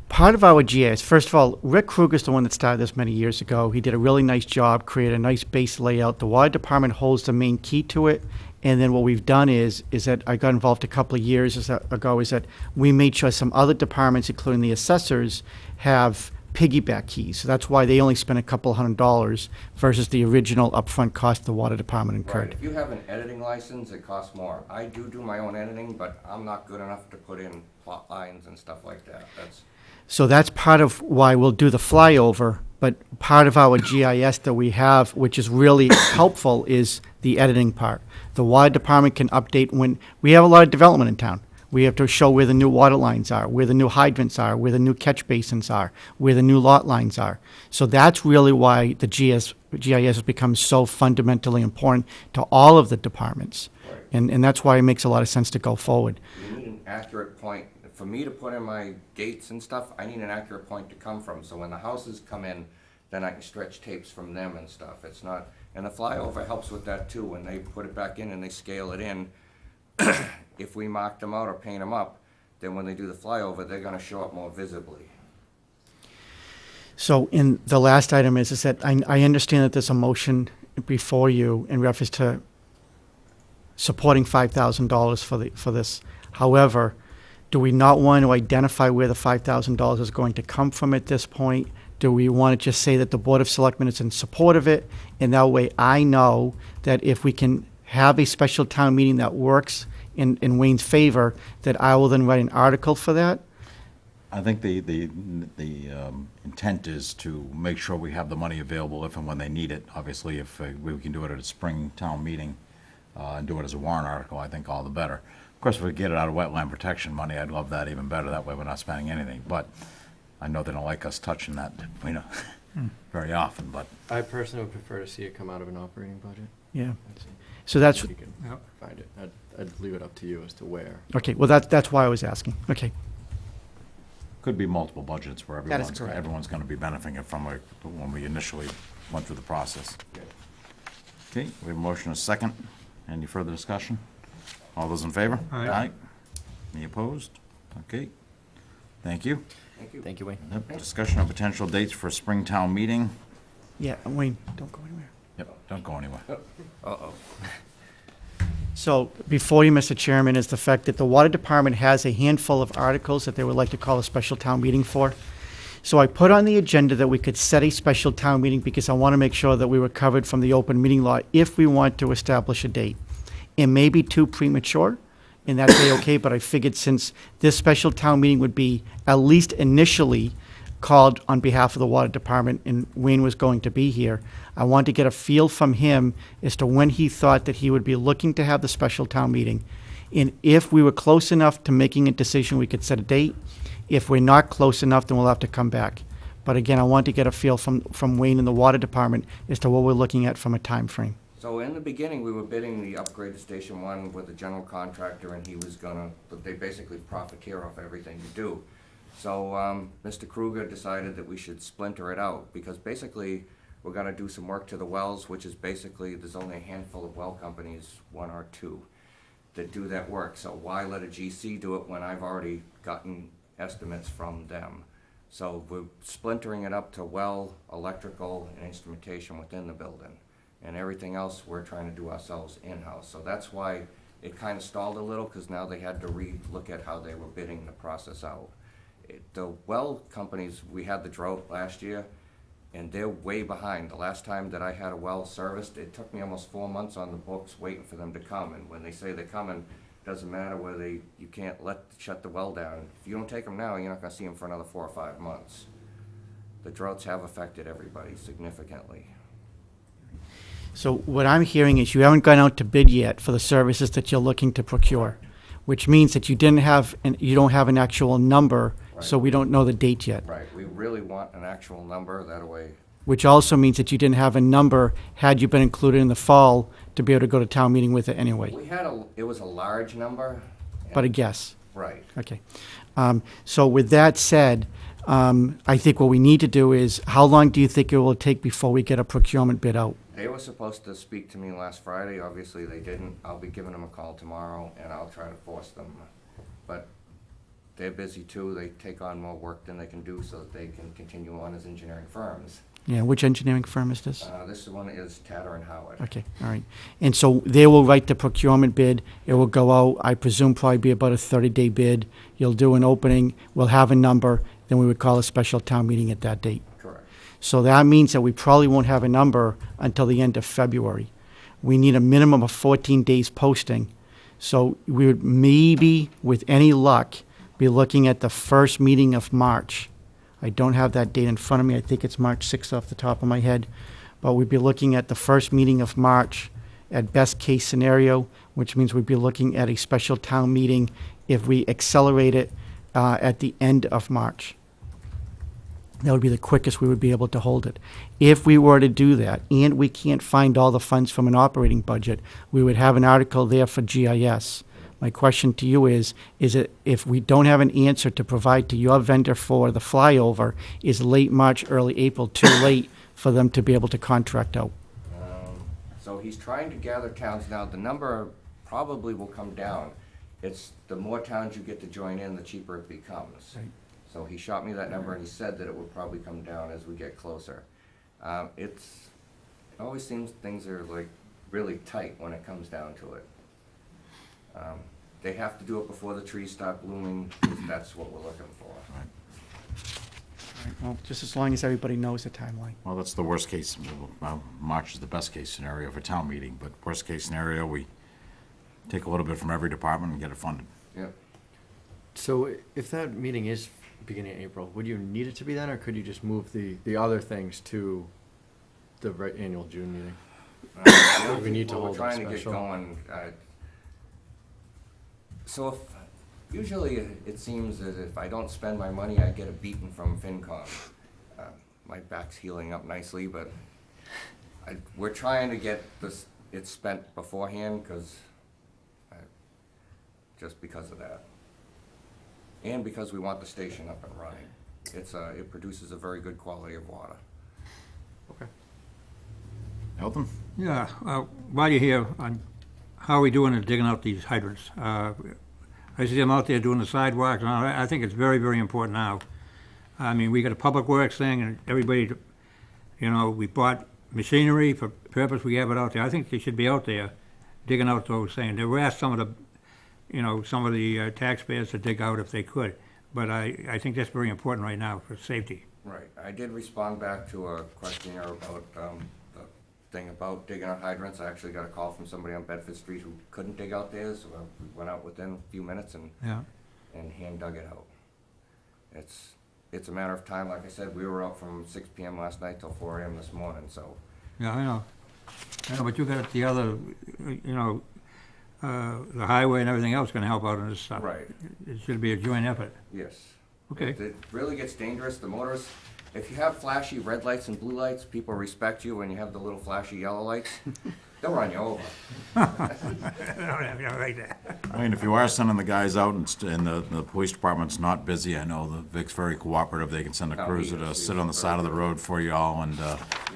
Part of our GIS, first of all, Rick Kruger's the one that started this many years ago. He did a really nice job, created a nice base layout. The water department holds the main key to it. And then what we've done is that I got involved a couple of years ago, is that we made sure some other departments, including the assessors, have piggyback keys. So that's why they only spent a couple $100 versus the original upfront cost the water department Right, incurred. if you have an editing license, it costs more. I do my own editing, but I'm not good enough to put in plot lines and stuff like that. So that's part of why we'll do the flyover, but part of our GIS that we have, which is really helpful, is the editing part. The water department can update when, we have a lot of development in town. We have to show where the new water lines are, where the new hydrants are, where the new catch basins are, where the new lot lines are. So that's really why the GIS has become so fundamentally important to all of the departments. Right. And that's why it makes a lot of sense to go forward. You need an accurate point. For me to put in my gates and stuff, I need an accurate point to come from. So when the houses come in, then I can stretch tapes from them and stuff. It's not, and the FlyOver helps with that too. When they put it back in and they scale it in, if we mark them out or paint them up, then when they do the FlyOver, they're gonna show up more visibly. So in the last item is that I understand that there's a motion before you in reference to supporting $5,000 for this. However, do we not want to identify where the $5,000 is going to come from at this point? Do we want to just say that the Board of Selectmen is in support of it? And that way I know that if we can have a special town meeting that works in Wayne's favor, that I will then write an article for that? I think the intent is to make sure we have the money available if and when they need it. Obviously, if we can do it at a spring town meeting and do it as a warrant article, I think all the better. Of course, if we get it out of wetland protection money, I'd love that even better. That way we're not spending anything. But I know they don't like us touching that, very often, but I personally would prefer to see it come out of an operating budget. Yeah. So that's, If you can Yep. find it. I'd leave it up to you as to where. okay, well, that's why I was asking. Okay. could be multiple budgets where That is correct. everyone's going to be benefiting from it when we initially went through the process. Okay, we have a motion and a second. Any further discussion? All those in favor? Aye. Any opposed? Okay. Thank you. Thank you. Thank you, Wayne. Yep, discussion of potential dates for spring town meeting. Yeah, Wayne, don't go anywhere. Yep, don't go anywhere. Uh-oh. So before you, Mr. Chairman, is the fact that the Water Department has a handful of articles that they would like to call a special town meeting for. So I put on the agenda that we could set a special town meeting because I want to make sure that we were covered from the open meeting law if we want to establish a date. It may be too premature, and that's okay, but I figured since this special town meeting would be at least initially called on behalf of the Water Department, and Wayne was going to be here, I wanted to get a feel from him as to when he thought that he would be looking to have the special town meeting. And if we were close enough to making a decision, we could set a date. If we're not close enough, then we'll have to come back. But again, I want to get a feel from Wayne and the Water Department as to what we're looking at from a time frame. So in the beginning, we were bidding the upgrade to Station 1 with a general contractor, and he was gonna, they basically profiteer off everything you do. So Mr. Kruger decided that we should splinter it out, because basically, we're gonna do some work to the wells, which is basically, there's only a handful of well companies, one or two, that do that work. So why let a GC do it when I've already gotten estimates from them? So we're splintering it up to well, electrical, and instrumentation within the building. And everything else we're trying to do ourselves in-house. So that's why it kind of stalled a little, because now they had to re-look at how they were bidding the process out. The well companies, we had the drought last year, and they're way behind. The last time that I had a well serviced, it took me almost 4 months on the books waiting for them to come. And when they say they're coming, doesn't matter whether you can't shut the well down. If you don't take them now, you're not gonna see them for another 4 or 5 months. The droughts have affected everybody significantly. So what I'm hearing is you haven't gone out to bid yet for the services that you're looking to procure, which means that you don't have an actual number, so we don't know the date yet. Right, we really want an actual number, that way. Which also means that you didn't have a number had you been included in the fall to be able to go to town meeting with it anyway. We had it was a large number. But a guess. Right. Okay. So with that said, I think what we need to do is, how long do you think it will take before we get a procurement bid out? They were supposed to speak to me last Friday, obviously they didn't. I'll be giving them a call tomorrow, and I'll try to force them. But they're busy too, they take on more work than they can do so that they can continue on as engineering firms. Yeah, which engineering firm is this? This one is Tatter and Howard. Okay, all right. And so they will write the procurement bid. It will go out, I presume, probably be about a 30-day bid. You'll do an opening, we'll have a number, then we would call a special town meeting at that date. Correct. So that means that we probably won't have a number until the end of February. We need a minimum of 14 days posting. So we would maybe, with any luck, be looking at the first meeting of March. I don't have that date in front of me. I think it's March 6th off the top of my head. But we'd be looking at the first meeting of March at best case scenario, which means we'd be looking at a special town meeting if we accelerate it at the end of March. That would be the quickest we would be able to hold it. If we were to do that, and we can't find all the funds from an operating budget, we would have an article there for GIS. My question to you is it, if we don't have an answer to provide to your vendor for the flyover, is late March, early April too late for them to be able to contract out? So he's trying to gather towns now. The number probably will come down. It's the more towns you get to join in, the cheaper it becomes. Right. So he shot me that number and he said that it would probably come down as we get closer. It always seems things are like really tight when it comes down to it. They have to do it before the trees start blooming, 'cause that's what we're looking for. Well, just as long as everybody knows the timeline. Well, that's the worst case. Well, March is the best case scenario for town meeting, but worst case scenario, we take a little bit from every department and get it funded. Yep. So if that meeting is beginning of April, would you need it to be then, or could you just move the other things to the annual June meeting? We need to Well, hold we're it trying to get special. going. So if, usually it seems that if I don't spend my money, I get a beating from FinCom. My back's healing up nicely, but we're trying to get it spent beforehand, just because of that. And because we want the station up and running. It produces a very good quality of water. Okay. Elton? Yeah, while you're here, how are we doing at digging out these hydrants? I see them out there doing the sidewalks, and all that. I think it's very, very important now. I mean, we got a public works thing, and everybody, we bought machinery for purpose, we have it out there. I think they should be out there digging out those things. They were asked some of the taxpayers to dig out if they could, but I think that's very important right now for safety. Right. I did respond back to a questionnaire about the thing about digging out hydrants. I actually got a call from somebody on Bedford Street who couldn't dig out there, so we went out within a few minutes and hand dug it out. It's a matter of time. Like I said, we were out from 6 p.m. last night till 4 a.m. this morning, so. Yeah, I know, but you got the other, the highway and everything else gonna help out on this stuff. Right. It should be a joint effort. Yes. Okay. It really gets dangerous. The motorists, if you have flashy red lights and blue lights, people respect you. When you have the little flashy yellow lights, they'll run you over. Right there. I mean, if you are sending the guys out and the police department's not busy, I know the Vic's very cooperative. They can send a Oh, cruiser he to is. sit on the side of the road for you all and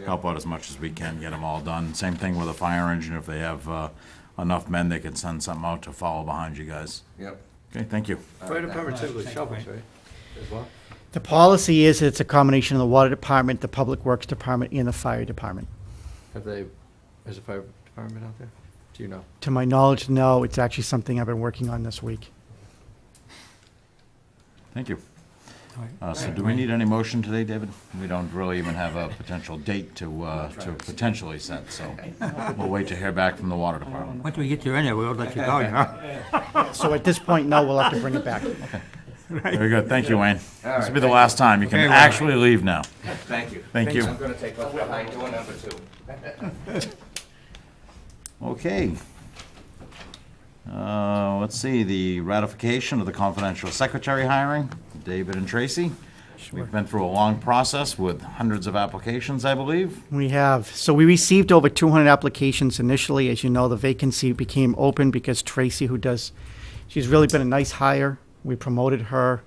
help out as much as we can, get them all done. Same thing with a fire engine. If they have enough men, they can send something out to follow behind you guys. Yep. Okay, thank you. Fire department typically shovels, right? As well? The policy is it's a combination of the water department, the public works department, and the fire department. Has a fire department out there? Do you know? To my knowledge, no, it's actually something I've been working on this week. Thank you. So do we need any motion today, David? We don't really even have a potential date to potentially set, so we'll wait to hear back from the water department. Once we get you in there, we'll let you go, So at this point, no, we'll have to bring it back. Very good, thank you, Wayne. All This will be right, the last time. You can Okay, well- actually leave now. Thank you. Thank you. I'm gonna take what's behind doing number 2. Okay. Let's see, the ratification of the confidential secretary hiring, David and Tracy. We've been through a long process with hundreds of applications, I believe. We have. So we received over 200 applications initially. As you know, the vacancy became open because Tracy, she's really been a nice hire. We promoted her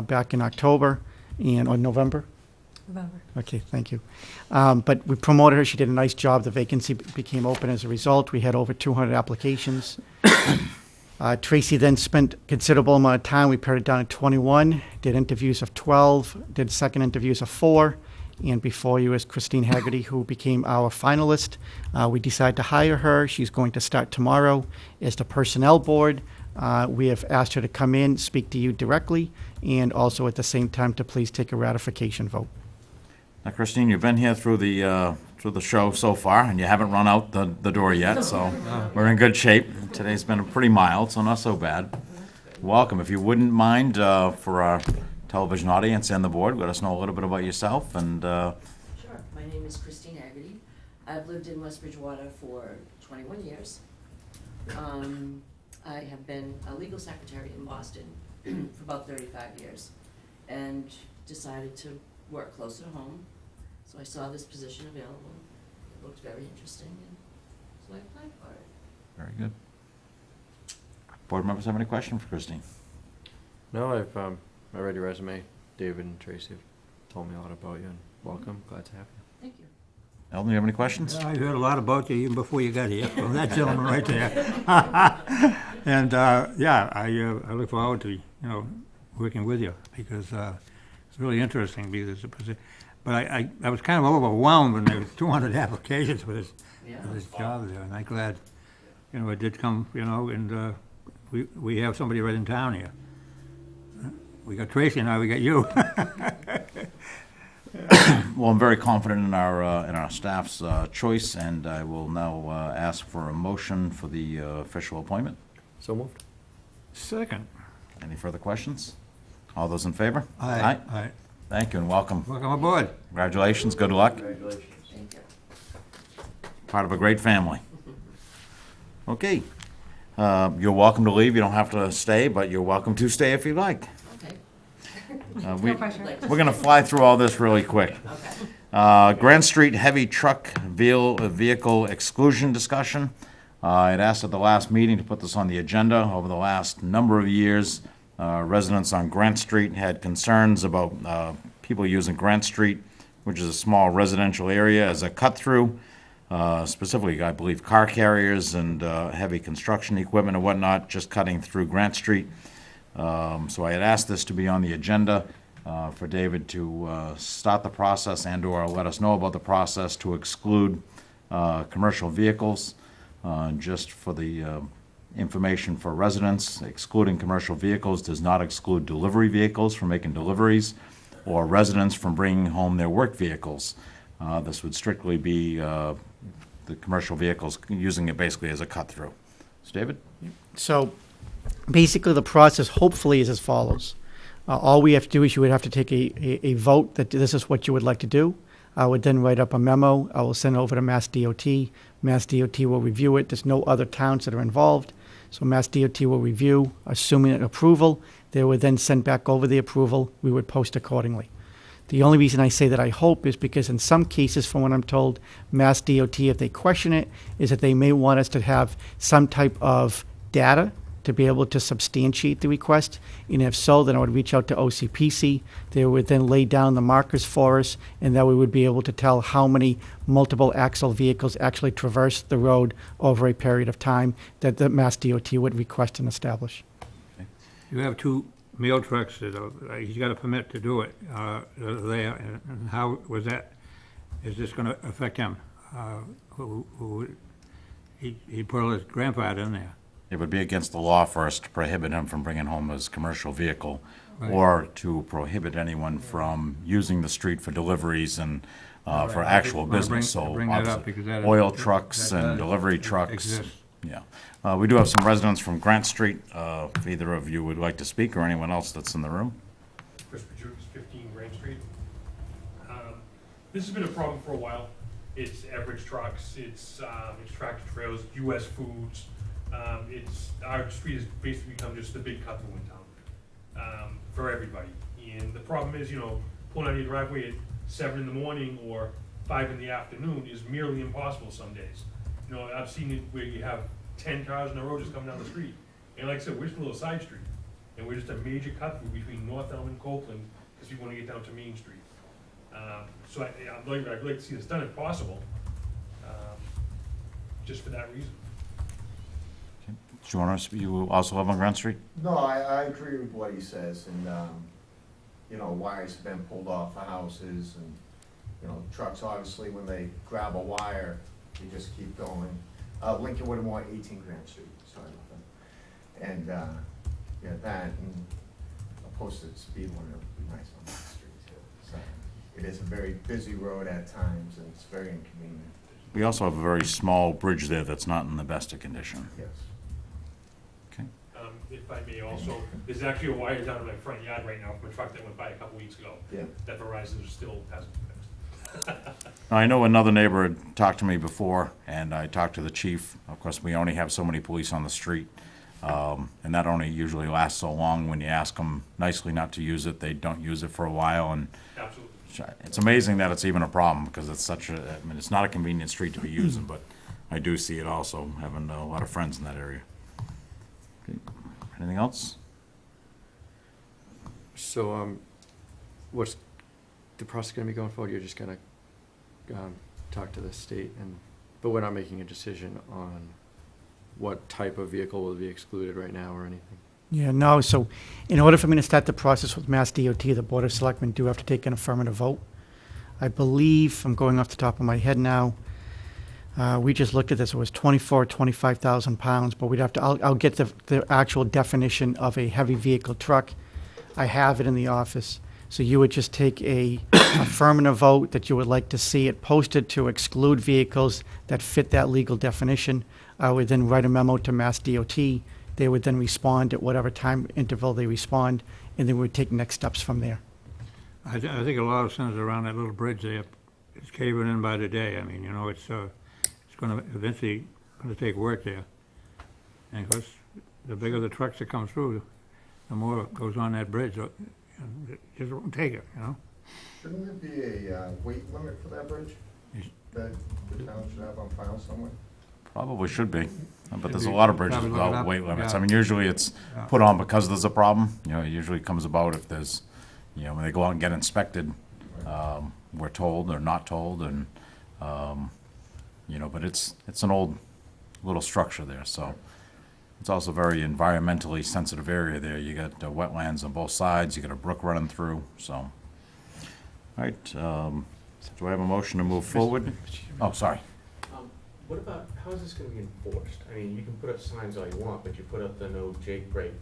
back in October or November. November. Okay, thank you. But we promoted her. She did a nice job. The vacancy became open as a result. We had over 200 applications. Tracy then spent a considerable amount of time. We pared it down to 21, did interviews of 12, did second interviews of 4, and before you is Christine Haggerty, who became our finalist. We decided to hire her. She's going to start tomorrow as the personnel board. We have asked her to come in, speak to you directly, and also at the same time to please take a ratification vote. Now, Christine, you've been here through the show so far, and you haven't run out the door yet, so we're in good shape. Today's been pretty mild, so not so bad. Welcome. If you wouldn't mind, for our television audience and the board, let us know a little bit about yourself and. Sure. My name is Christine Haggerty. I've lived in West Bridgewater for 21 years. I have been a legal secretary in Boston for about 35 years and decided to work closer to home. So I saw this position available. It looked very interesting, and so I applied for it. Very good. Board members have any questions for Christine? No, I read your resume. David and Tracy have told me a lot about you, and welcome. Glad to have you. Thank you. Eldon, you have any questions? I heard a lot about you even before you got here, from that gentleman right there. And, yeah, I look forward to, working with you, because it's really interesting, because it's a position. But I was kind of overwhelmed when there was 200 applications for this job there, and I'm glad, it did come, and we have somebody right in town here. We got Tracy, now we got you. Well, I'm very confident in our staff's choice, and I will now ask for a motion for the official appointment. So moved. Second. Any further questions? All those in favor? Aye. Thank you and welcome. Welcome aboard. Congratulations, good luck. Thank you. Part of a great family. Okay. You're welcome to leave. You don't have to stay, but you're welcome to stay if you'd like. Okay. We're going to fly through all this really quick. Grant Street heavy truck vehicle exclusion discussion. I'd asked at the last meeting to put this on the agenda. Over the last number of years, residents on Grant Street had concerns about people using Grant Street, which is a small residential area, as a cut-through. Specifically, I believe, car carriers and heavy construction equipment and whatnot, just cutting through Grant Street. So I had asked this to be on the agenda for David to start the process and/or let us know about the process to exclude commercial vehicles. Just for the information for residents, excluding commercial vehicles does not exclude delivery vehicles from making deliveries or residents from bringing home their work vehicles. This would strictly be the commercial vehicles, using it basically as a cut-through. So, David? So basically, the process hopefully is as follows. All we have to do is you would have to take a vote that this is what you would like to do. I would then write up a memo. I will send it over to Mass DOT. Mass DOT will review it. There's no other towns that are involved. So Mass DOT will review, assuming an approval. They would then send back over the approval. We would post accordingly. The only reason I say that I hope is because in some cases, from what I'm told, Mass DOT, if they question it, is that they may want us to have some type of data to be able to substantiate the request. And if so, then I would reach out to OCPC. They would then lay down the markers for us, and that we would be able to tell how many multiple axle vehicles actually traverse the road over a period of time that the Mass DOT would request and establish. You have two mail trucks that he's got a permit to do it there, and how was that, is this going to affect him? He put his grandfather in there. It would be against the law for us to prohibit him from bringing home his commercial vehicle, or to prohibit anyone from using the street for deliveries and for actual business. So bring that up obviously, because that is- oil trucks that and does delivery trucks. exist. Yeah. We do have some residents from Grant Street. If either of you would like to speak, or anyone else that's in the room. Chris Pachucas, 15 Grand Street. This has been a problem for a while. It's average trucks, it's tractor trailers, US Foods. Our street has basically become just the big cut-through in town for everybody. And the problem is, pulling out of your driveway at 7 in the morning or 5 in the afternoon is merely impossible some days. I've seen it where you have 10 cars on the road just coming down the street. And like I said, we're just a little side street. And we're just a major cut-through between North Elm and Copeland because we want to get down to Main Street. So I'd like to see this done if possible, just for that reason. Do you also live on Grant Street? No, I agree with what he says, and, wires have been pulled off of houses, and, trucks, obviously, when they grab a wire, they just keep going. Lincoln wouldn't want 18 Grant Street, sorry about that. And, that, and a posted speed limit would be nice on that street, too. So, it is a very busy road at times, and it's very inconvenient. We also have a very small bridge there that's not in the best of condition. Yes. Okay. If I may also, there's actually a wire down in my front yard right now from a truck that went by a couple weeks ago. Yeah. That Verizon still hasn't fixed. Now, I know another neighbor had talked to me before, and I talked to the chief. Of course, we only have so many police on the street. And that only usually lasts so long. When you ask them nicely not to use it, they don't use it for a while, and Absolutely. it's amazing that it's even a problem, because it's such a, I mean, it's not a convenient street to be using, but I do see it also, having a lot of friends in that area. Okay. Anything else? So, what's the process gonna be going forward? You're just gonna, talk to the state but we're not making a decision on what type of vehicle will be excluded right now or anything? Yeah, no, so in order for me to start the process with Mass DOT, the Board of Selectmen do have to take an affirmative vote. I believe, I'm going off the top of my head now, we just looked at this, it was 25,000 pounds, but we'd have to, I'll get the actual definition of a heavy vehicle truck. I have it in the office. So you would just take a affirmative vote that you would like to see it posted to exclude vehicles that fit that legal definition. I would then write a memo to Mass DOT. They would then respond at whatever time interval they respond, and then we would take next steps from there. I think a lot of centers around that little bridge there, it's caving in by the day. I mean, you know, it's gonna eventually gonna take work there. And of course, the bigger the trucks that come through, the more goes on that bridge. It just won't take it, you know? Shouldn't there be a weight limit for that bridge that the town should have on file somewhere? Probably should be, but Should there's a be. lot of bridges Probably look it without up. weight limits. Yeah. I mean, usually it's Yeah. put on because there's a problem. You know, it usually comes about if there's, you know, when they go out and get inspected, we're told or not told, and, you know, but it's an old little structure there, so. It's also a very environmentally sensitive area there. You got wetlands on both sides, you got a brook running through, so. All right, do I have a motion to move forward? Oh, sorry. What about, how is this gonna be enforced? I mean, you can put up signs all you want, but you put up the no Jake break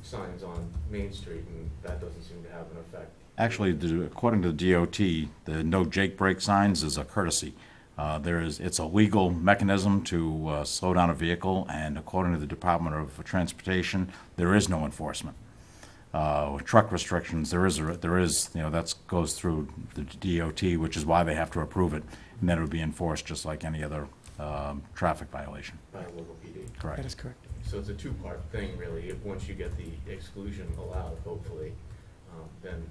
signs on Main Street, and that doesn't seem to have an effect. Actually, according to the DOT, the no Jake brake signs is a courtesy. It's a legal mechanism to slow down a vehicle, and according to the Department of Transportation, there is no enforcement. With truck restrictions, there is, you know, that goes through the DOT, which is why they have to approve it, and then it would be enforced just like any other traffic violation. By a local PD. That Correct. is correct. So it's a two-part thing, really. Once you get the exclusion allowed, hopefully, then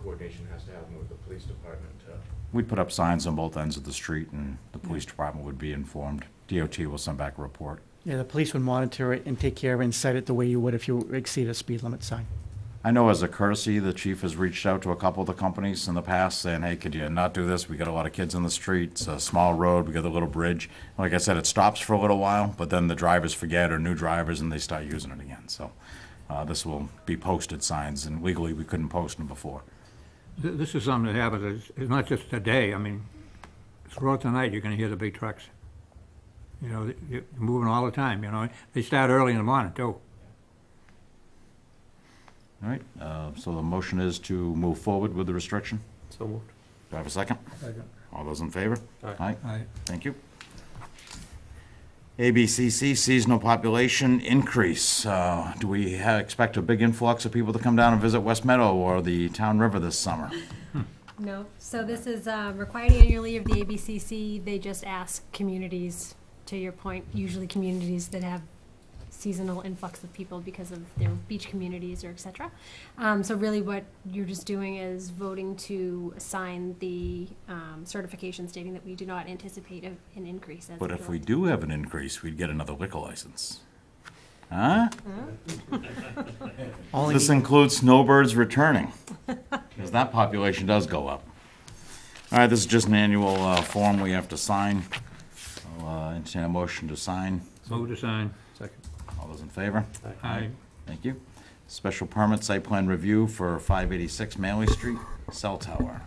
coordination has to happen with the police department to. We'd put up signs on both ends of the street, and the police department would be informed. DOT will send back a report. Yeah, the police would monitor it and take care of it and cite it the way you would if you exceed a speed limit sign. I know as a courtesy, the chief has reached out to a couple of the companies in the past saying, hey, could you not do this? We got a lot of kids on the street. It's a small road. We got a little bridge. Like I said, it stops for a little while, but then the drivers forget, or new drivers, and they start using it again. So this will be posted signs, and legally we couldn't post them before. This is something that happens, it's not just today, I mean, throughout the night, you're gonna hear the big trucks. You know, they're moving all the time, you know, they start early in the morning, too. All right, so the motion is to move forward with the restriction. So moved. Do I have a second? All those in favor? Aye. Aye. Thank you. ABCC, seasonal population increase. Do we expect a big influx of people to come down and visit West Meadow or the Town River this summer? No, so this is required annually of the ABCC. They just ask communities, to your point, usually communities that have seasonal influx of people because of their beach communities or et cetera. So really what you're just doing is voting to assign the certification stating that we do not anticipate an increase. But if we do have an increase, we'd get another liquor license. Huh? Only This includes snowbirds returning, because that population does go up. All right, this is just an annual form we have to sign. I'll entertain a motion to sign. Move to sign. Second. All those in favor? Aye. Thank you. Special permit site plan review for 586 Manley Street, cell tower.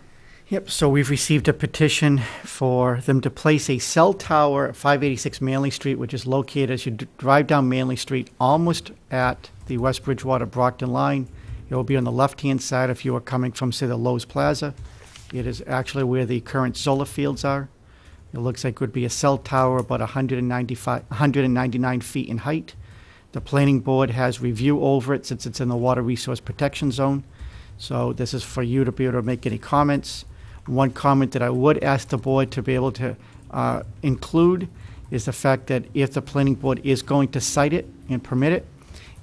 Yep, so we've received a petition for them to place a cell tower at 586 Manley Street, which is located as you drive down Manley Street, almost at the West Bridgewater-Brockton line. It will be on the left-hand side if you are coming from, say, the Lowe's Plaza. It is actually where the current solar fields are. It looks like it would be a cell tower about 199 feet in height. The planning board has review over it since it's in the Water Resource Protection Zone. So this is for you to be able to make any comments. One comment that I would ask the board to be able to include is the fact that if the planning board is going to cite it and permit it,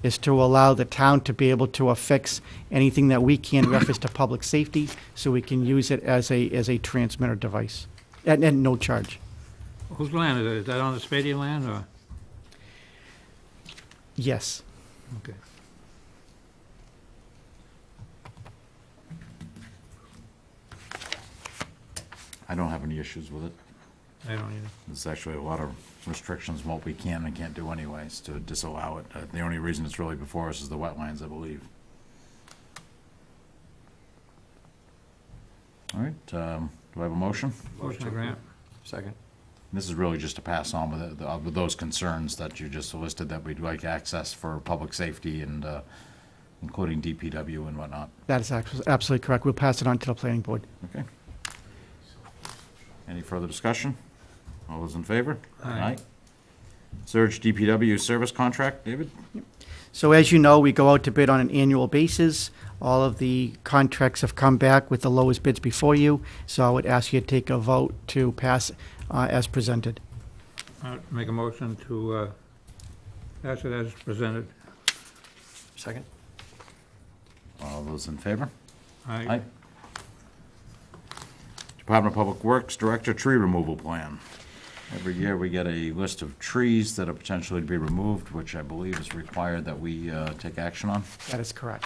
is to allow the town to be able to affix anything that we can reference to public safety, so we can use it as a transmitter device, and no charge. Whose land is it? Is that on the Spady land, or? Yes. Okay. I don't have any issues with it. I don't either. There's actually a lot of restrictions, what we can and can't do anyways, to disallow it. The only reason it's really before us is the wetlands, I believe. All right, do I have a motion? Motion to grant. Second. This is really just to pass on with those concerns that you just listed, that we'd like access for public safety and including DPW and whatnot. That is absolutely correct. We'll pass it on to the planning board. Okay. Any further discussion? All those in favor? Aye. Surge DPW service contract, David? So as you know, we go out to bid on an annual basis. All of the contracts have come back with the lowest bids before you, so I would ask you to take a vote to pass as presented. Make a motion to pass it as presented. Second. All those in favor? Aye. Department of Public Works Director Tree Removal Plan. Every year, we get a list of trees that are potentially to be removed, which I believe is required that we take action on. That is correct.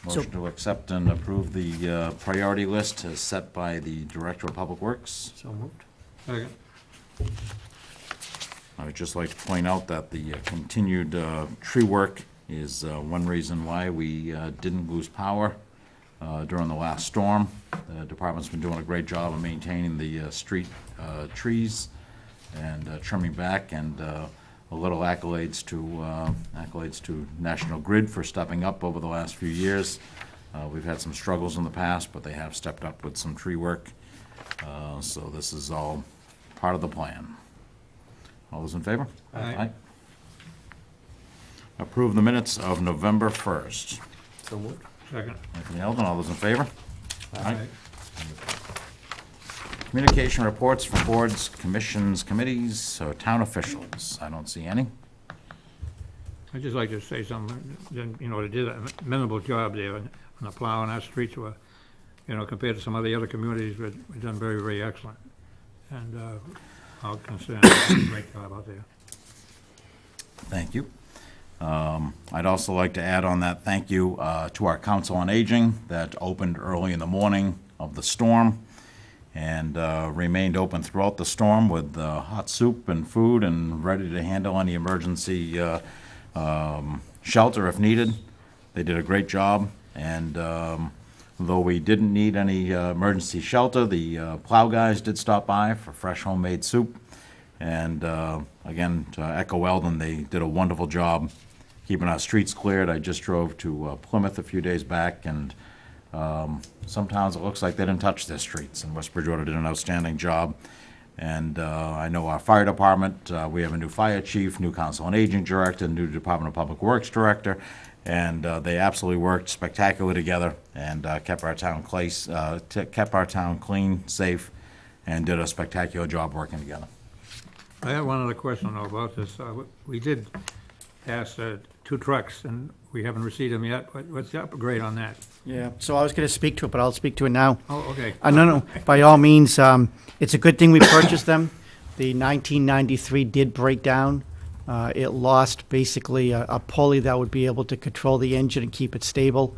So- Motion to accept and approve the priority list as set by the Director of Public Works. So moved. Second. I would just like to point out that the continued tree work is one reason why we didn't lose power during the last storm. The department's been doing a great job of maintaining the street trees and trimming back, and a little accolades to National Grid for stepping up over the last few years. We've had some struggles in the past, but they have stepped up with some tree work. So this is all part of the plan. All those in favor? Aye. Approve the minutes of November 1st. So moved. Second. Anthony Eldon, all those in favor? Aye. Communication reports from boards, commissions, committees, or town officials. I don't see any. I'd just like to say something, you know, they did a memorable job there on the plowing. Our streets were, you know, compared to some of the other communities, we've done very, very excellent. And all concerned, great job out there. Thank you. I'd also like to add on that thank you to our Council on Aging that opened early in the morning of the storm and remained open throughout the storm with hot soup and food and ready to handle any emergency shelter if needed. They did a great job, and though we didn't need any emergency shelter, the plow guys did stop by for fresh homemade soup. And again, to echo Eldon, they did a wonderful job keeping our streets cleared. I just drove to Plymouth a few days back, and some towns it looks like they didn't touch their streets, and West Bridgewater did an outstanding job. And I know our fire department, we have a new fire chief, new council on aging director, new Department of Public Works director, and they absolutely worked spectacularly together and kept our town clean, safe, and did a spectacular job working together. I have one other question though about this. We did pass 2 trucks, and we haven't received them yet. What's the upgrade on that? Yeah, so I was going to speak to it, but I'll speak to it now. Oh, okay. No, by all means, it's a good thing we purchased them. The 1993 did break down. It lost basically a pulley that would be able to control the engine and keep it stable.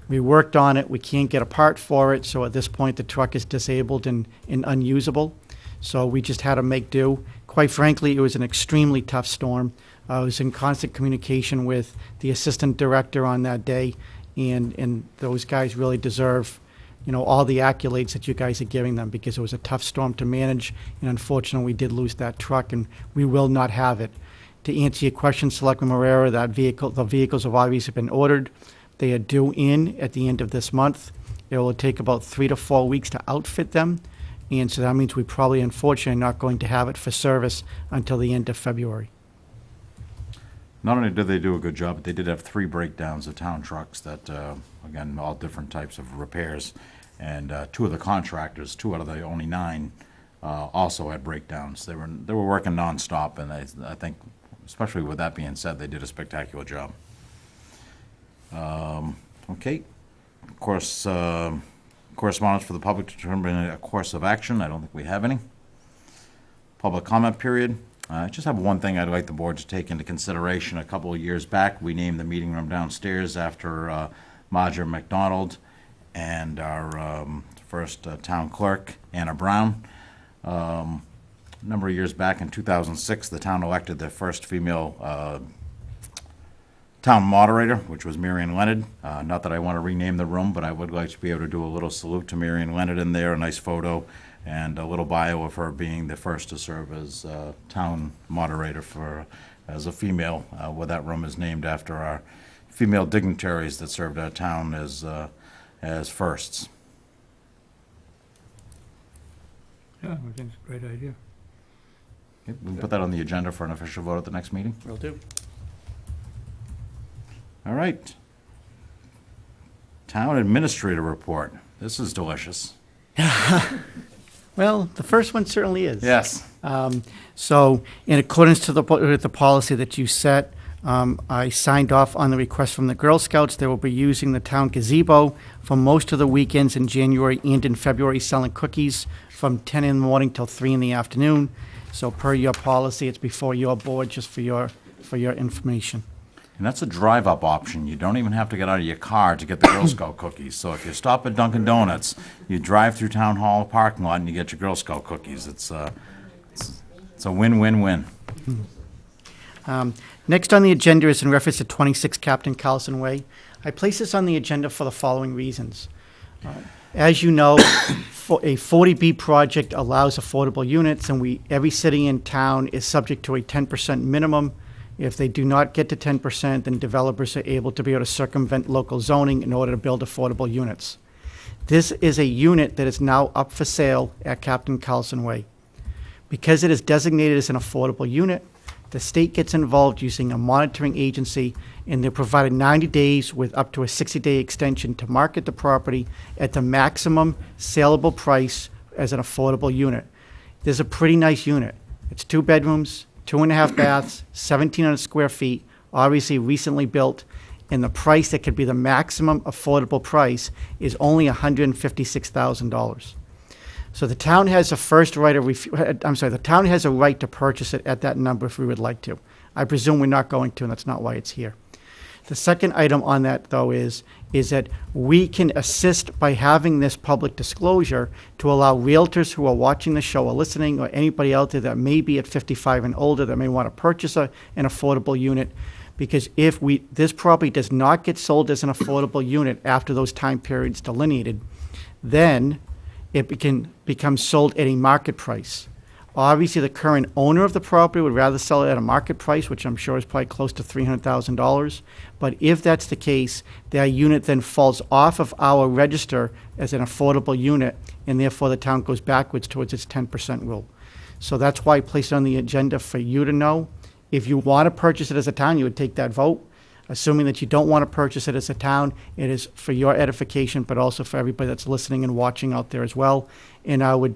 We worked on it. We can't get a part for it, so at this point, the truck is disabled and unusable. So we just had to make do. Quite frankly, it was an extremely tough storm. I was in constant communication with the assistant director on that day, and those guys really deserve, you know, all the accolades that you guys are giving them, because it was a tough storm to manage, and unfortunately, we did lose that truck, and we will not have it. To answer your question, Selectman Marrera, the vehicles have obviously been ordered. They are due in at the end of this month. It will take about 3 to 4 weeks to outfit them, and so that means we probably, unfortunately, are not going to have it for service until the end of February. Not only did they do a good job, but they did have 3 breakdowns of town trucks that, again, all different types of repairs. And 2 of the contractors, 2 out of the only 9, also had breakdowns. They were working nonstop, and I think especially with that being said, they did a spectacular job. Okay, of course, correspondence for the public to determine a course of action. I don't think we have any. Public comment period. I just have one thing I'd like the board to take into consideration. A couple of years back, we named the meeting room downstairs after Marjorie McDonald and our first town clerk, Anna Brown. A number of years back in 2006, the town elected their first female town moderator, which was Marion Leonard. Not that I want to rename the room, but I would like to be able to do a little salute to Marion Leonard in there, a nice photo, and a little bio of her being the first to serve as town moderator as a female, where that room is named after our female dignitaries that served our town as firsts. Yeah, I think it's a great idea. Okay, we can put that on the agenda for an official vote at the next meeting. Will do. All right. Town administrator report. This is delicious. Well, the first one certainly is. Yes. So in accordance with the policy that you set, I signed off on the request from the Girl Scouts. They will be using the town gazebo for most of the weekends in January and in February, selling cookies from 10 in the morning till 3 in the afternoon. So per your policy, it's before your board, just for your information. And that's a drive-up option. You don't even have to get out of your car to get the Girl Scout cookies. So if you stop at Dunkin' Donuts, you drive through Town Hall parking lot and you get your Girl Scout cookies. It's a win-win-win. Next on the agenda is in reference to 26 Captain Carlson Way. I place this on the agenda for the following reasons. As you know, a 40B project allows affordable units, and every city in town is subject to a 10% minimum. If they do not get to 10%, then developers are able to circumvent local zoning in order to build affordable units. This is a unit that is now up for sale at Captain Carlson Way. Because it is designated as an affordable unit, the state gets involved using a monitoring agency, and they're provided 90 days with up to a 60-day extension to market the property at the maximum saleable price as an affordable unit. This is a pretty nice unit. It's 2 bedrooms, 2.5 baths, 1,700 square feet, obviously recently built, and the price that could be the maximum affordable price is only $156,000. So the town has a the town has a right to purchase it at that number if we would like to. I presume we're not going to, and that's not why it's here. The second item on that, though, is that we can assist by having this public disclosure to allow realtors who are watching the show or listening, or anybody out there that may be at 55 and older that may want to purchase an affordable unit, because if this property does not get sold as an affordable unit after those time periods delineated, then it can become sold at a market price. Obviously, the current owner of the property would rather sell it at a market price, which I'm sure is probably close to $300,000. But if that's the case, that unit then falls off of our register as an affordable unit, and therefore the town goes backwards towards its 10% rule. So that's why I placed it on the agenda for you to know. If you want to purchase it as a town, you would take that vote. Assuming that you don't want to purchase it as a town, it is for your edification, but also for everybody that's listening and watching out there as well. And I would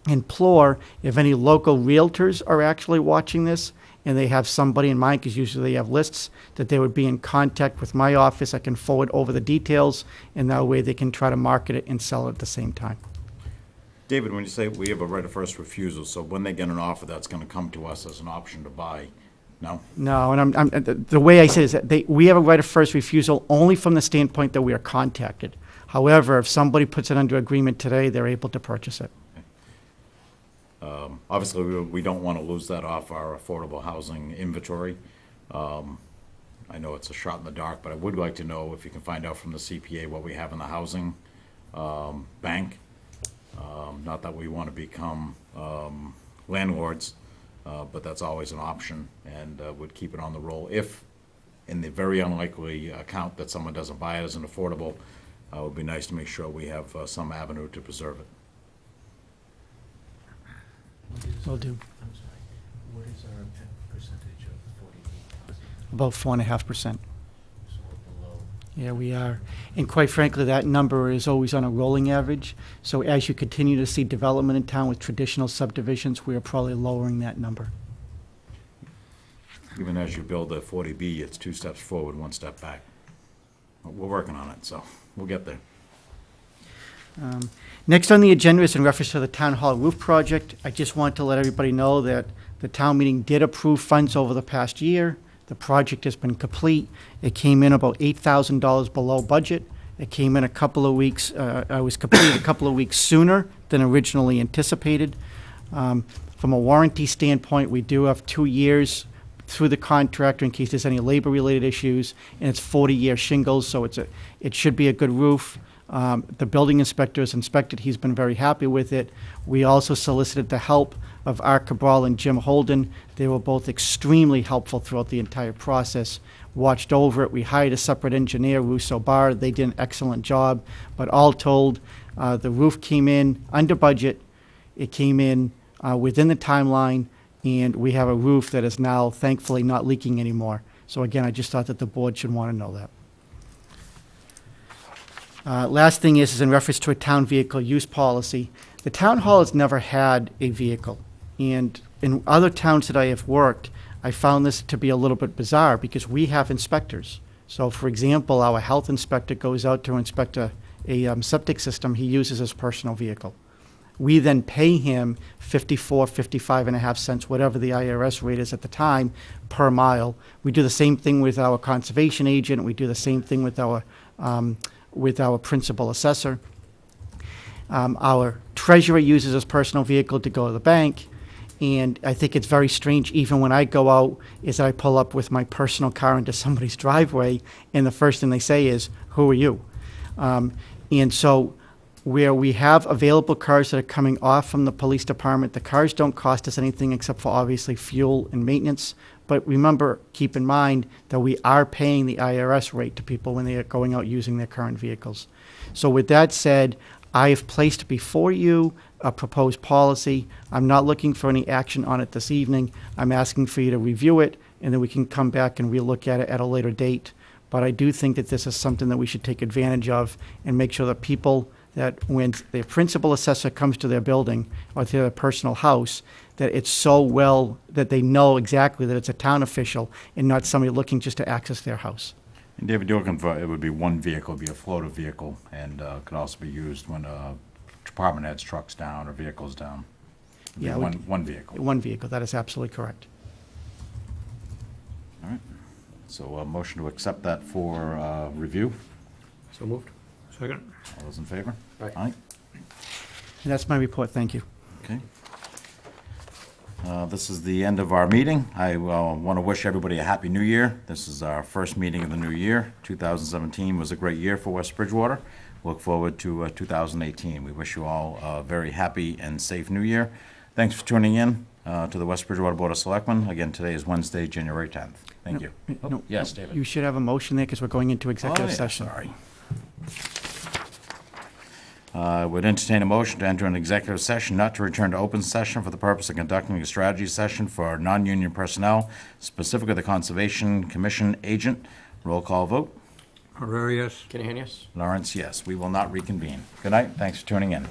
implore, if any local realtors are actually watching this and they have somebody in mind, because usually they have lists, that they would be in contact with my office. I can forward over the details, and that way they can try to market it and sell it at the same time. David, when you say we have a right of first refusal, so when they get an offer, that's going to come to us as an option to buy, no? No, and the way I say it is that we have a right of first refusal only from the standpoint that we are contacted. However, if somebody puts it under agreement today, they're able to purchase it. Obviously, we don't want to lose that off our affordable housing inventory. I know it's a shot in the dark, but I would like to know if you can find out from the CPA what we have in the housing bank. Not that we want to become landlords, but that's always an option, and would keep it on the roll. If, in the very unlikely account that someone doesn't buy it as an affordable, it would be nice to make sure we have some avenue to preserve it. Will do. I'm sorry, what is our percentage of 40B? About 4.5%. So below. Yeah, we are. And quite frankly, that number is always on a rolling average. So as you continue to see development in town with traditional subdivisions, we are probably lowering that number. Even as you build a 40B, it's 2 steps forward, 1 step back. We're working on it, so we'll get there. Next on the agenda is in reference to the town hall roof project. I just want to let everybody know that the town meeting did approve funds over the past year. The project has been complete. It came in about $8,000 below budget. It came in a couple of weeks, I was completed a couple of weeks sooner than originally anticipated. From a warranty standpoint, we do have 2 years through the contractor in case there's any labor-related issues, and it's 40-year shingles, so it should be a good roof. The building inspector has inspected. He's been very happy with it. We also solicited the help of Art Cabral and Jim Holden. They were both extremely helpful throughout the entire process, watched over it. We hired a separate engineer, Russo Barr. They did an excellent job. But all told, the roof came in under budget. It came in within the timeline, and we have a roof that is now thankfully not leaking anymore. So again, I just thought that the board should want to know that. Last thing is in reference to a town vehicle use policy. The town hall has never had a vehicle. And in other towns that I have worked, I found this to be a little bit bizarre because we have inspectors. So for example, our health inspector goes out to inspect a septic system. He uses his personal vehicle. We then pay him 55 cents, whatever the IRS rate is at the time, per mile. We do the same thing with our conservation agent. We do the same thing with our principal assessor. Our treasurer uses his personal vehicle to go to the bank. And I think it's very strange, even when I go out, is that I pull up with my personal car into somebody's driveway, and the first thing they say is, "Who are you?" And so where we have available cars that are coming off from the police department, the cars don't cost us anything except for obviously fuel and maintenance. But remember, keep in mind that we are paying the IRS rate to people when they are going out using their current vehicles. So with that said, I have placed before you a proposed policy. I'm not looking for any action on it this evening. I'm asking for you to review it, and then we can come back and relook at it at a later date. But I do think that this is something that we should take advantage of and make sure that people, that when their principal assessor comes to their building or to their personal house, that it's so well that they know exactly that it's a town official and not somebody looking just to access their house. And David, you're looking for, it would be one vehicle, it'd be a floater vehicle, and could also be used when department heads trucks down or vehicles down. It'd be Yeah, one vehicle. One vehicle, that is absolutely correct. All right. So a motion to accept that for review. So moved. Second? All those in favor? Aye. And that's my report, thank you. Okay. This is the end of our meeting. I want to wish everybody a happy new year. This is our first meeting of the new year. 2017 was a great year for West Bridgewater. Look forward to 2018. We wish you all a very happy and safe new year. Thanks for tuning in to the West Bridgewater Board of Selectmen. Again, today is Wednesday, January 10th. Thank you. No, Yes, no, David. You should have a motion there because we're going into executive Oh, yeah, session. Sorry. Would entertain a motion to enter an executive session, not to return to open session for the purpose of conducting a strategy session for non-union personnel, specifically the Conservation Commission agent. Roll call vote. Aurora, yes. Can you hear us? Lawrence, yes. We will not reconvene. Good night. Thanks for tuning in.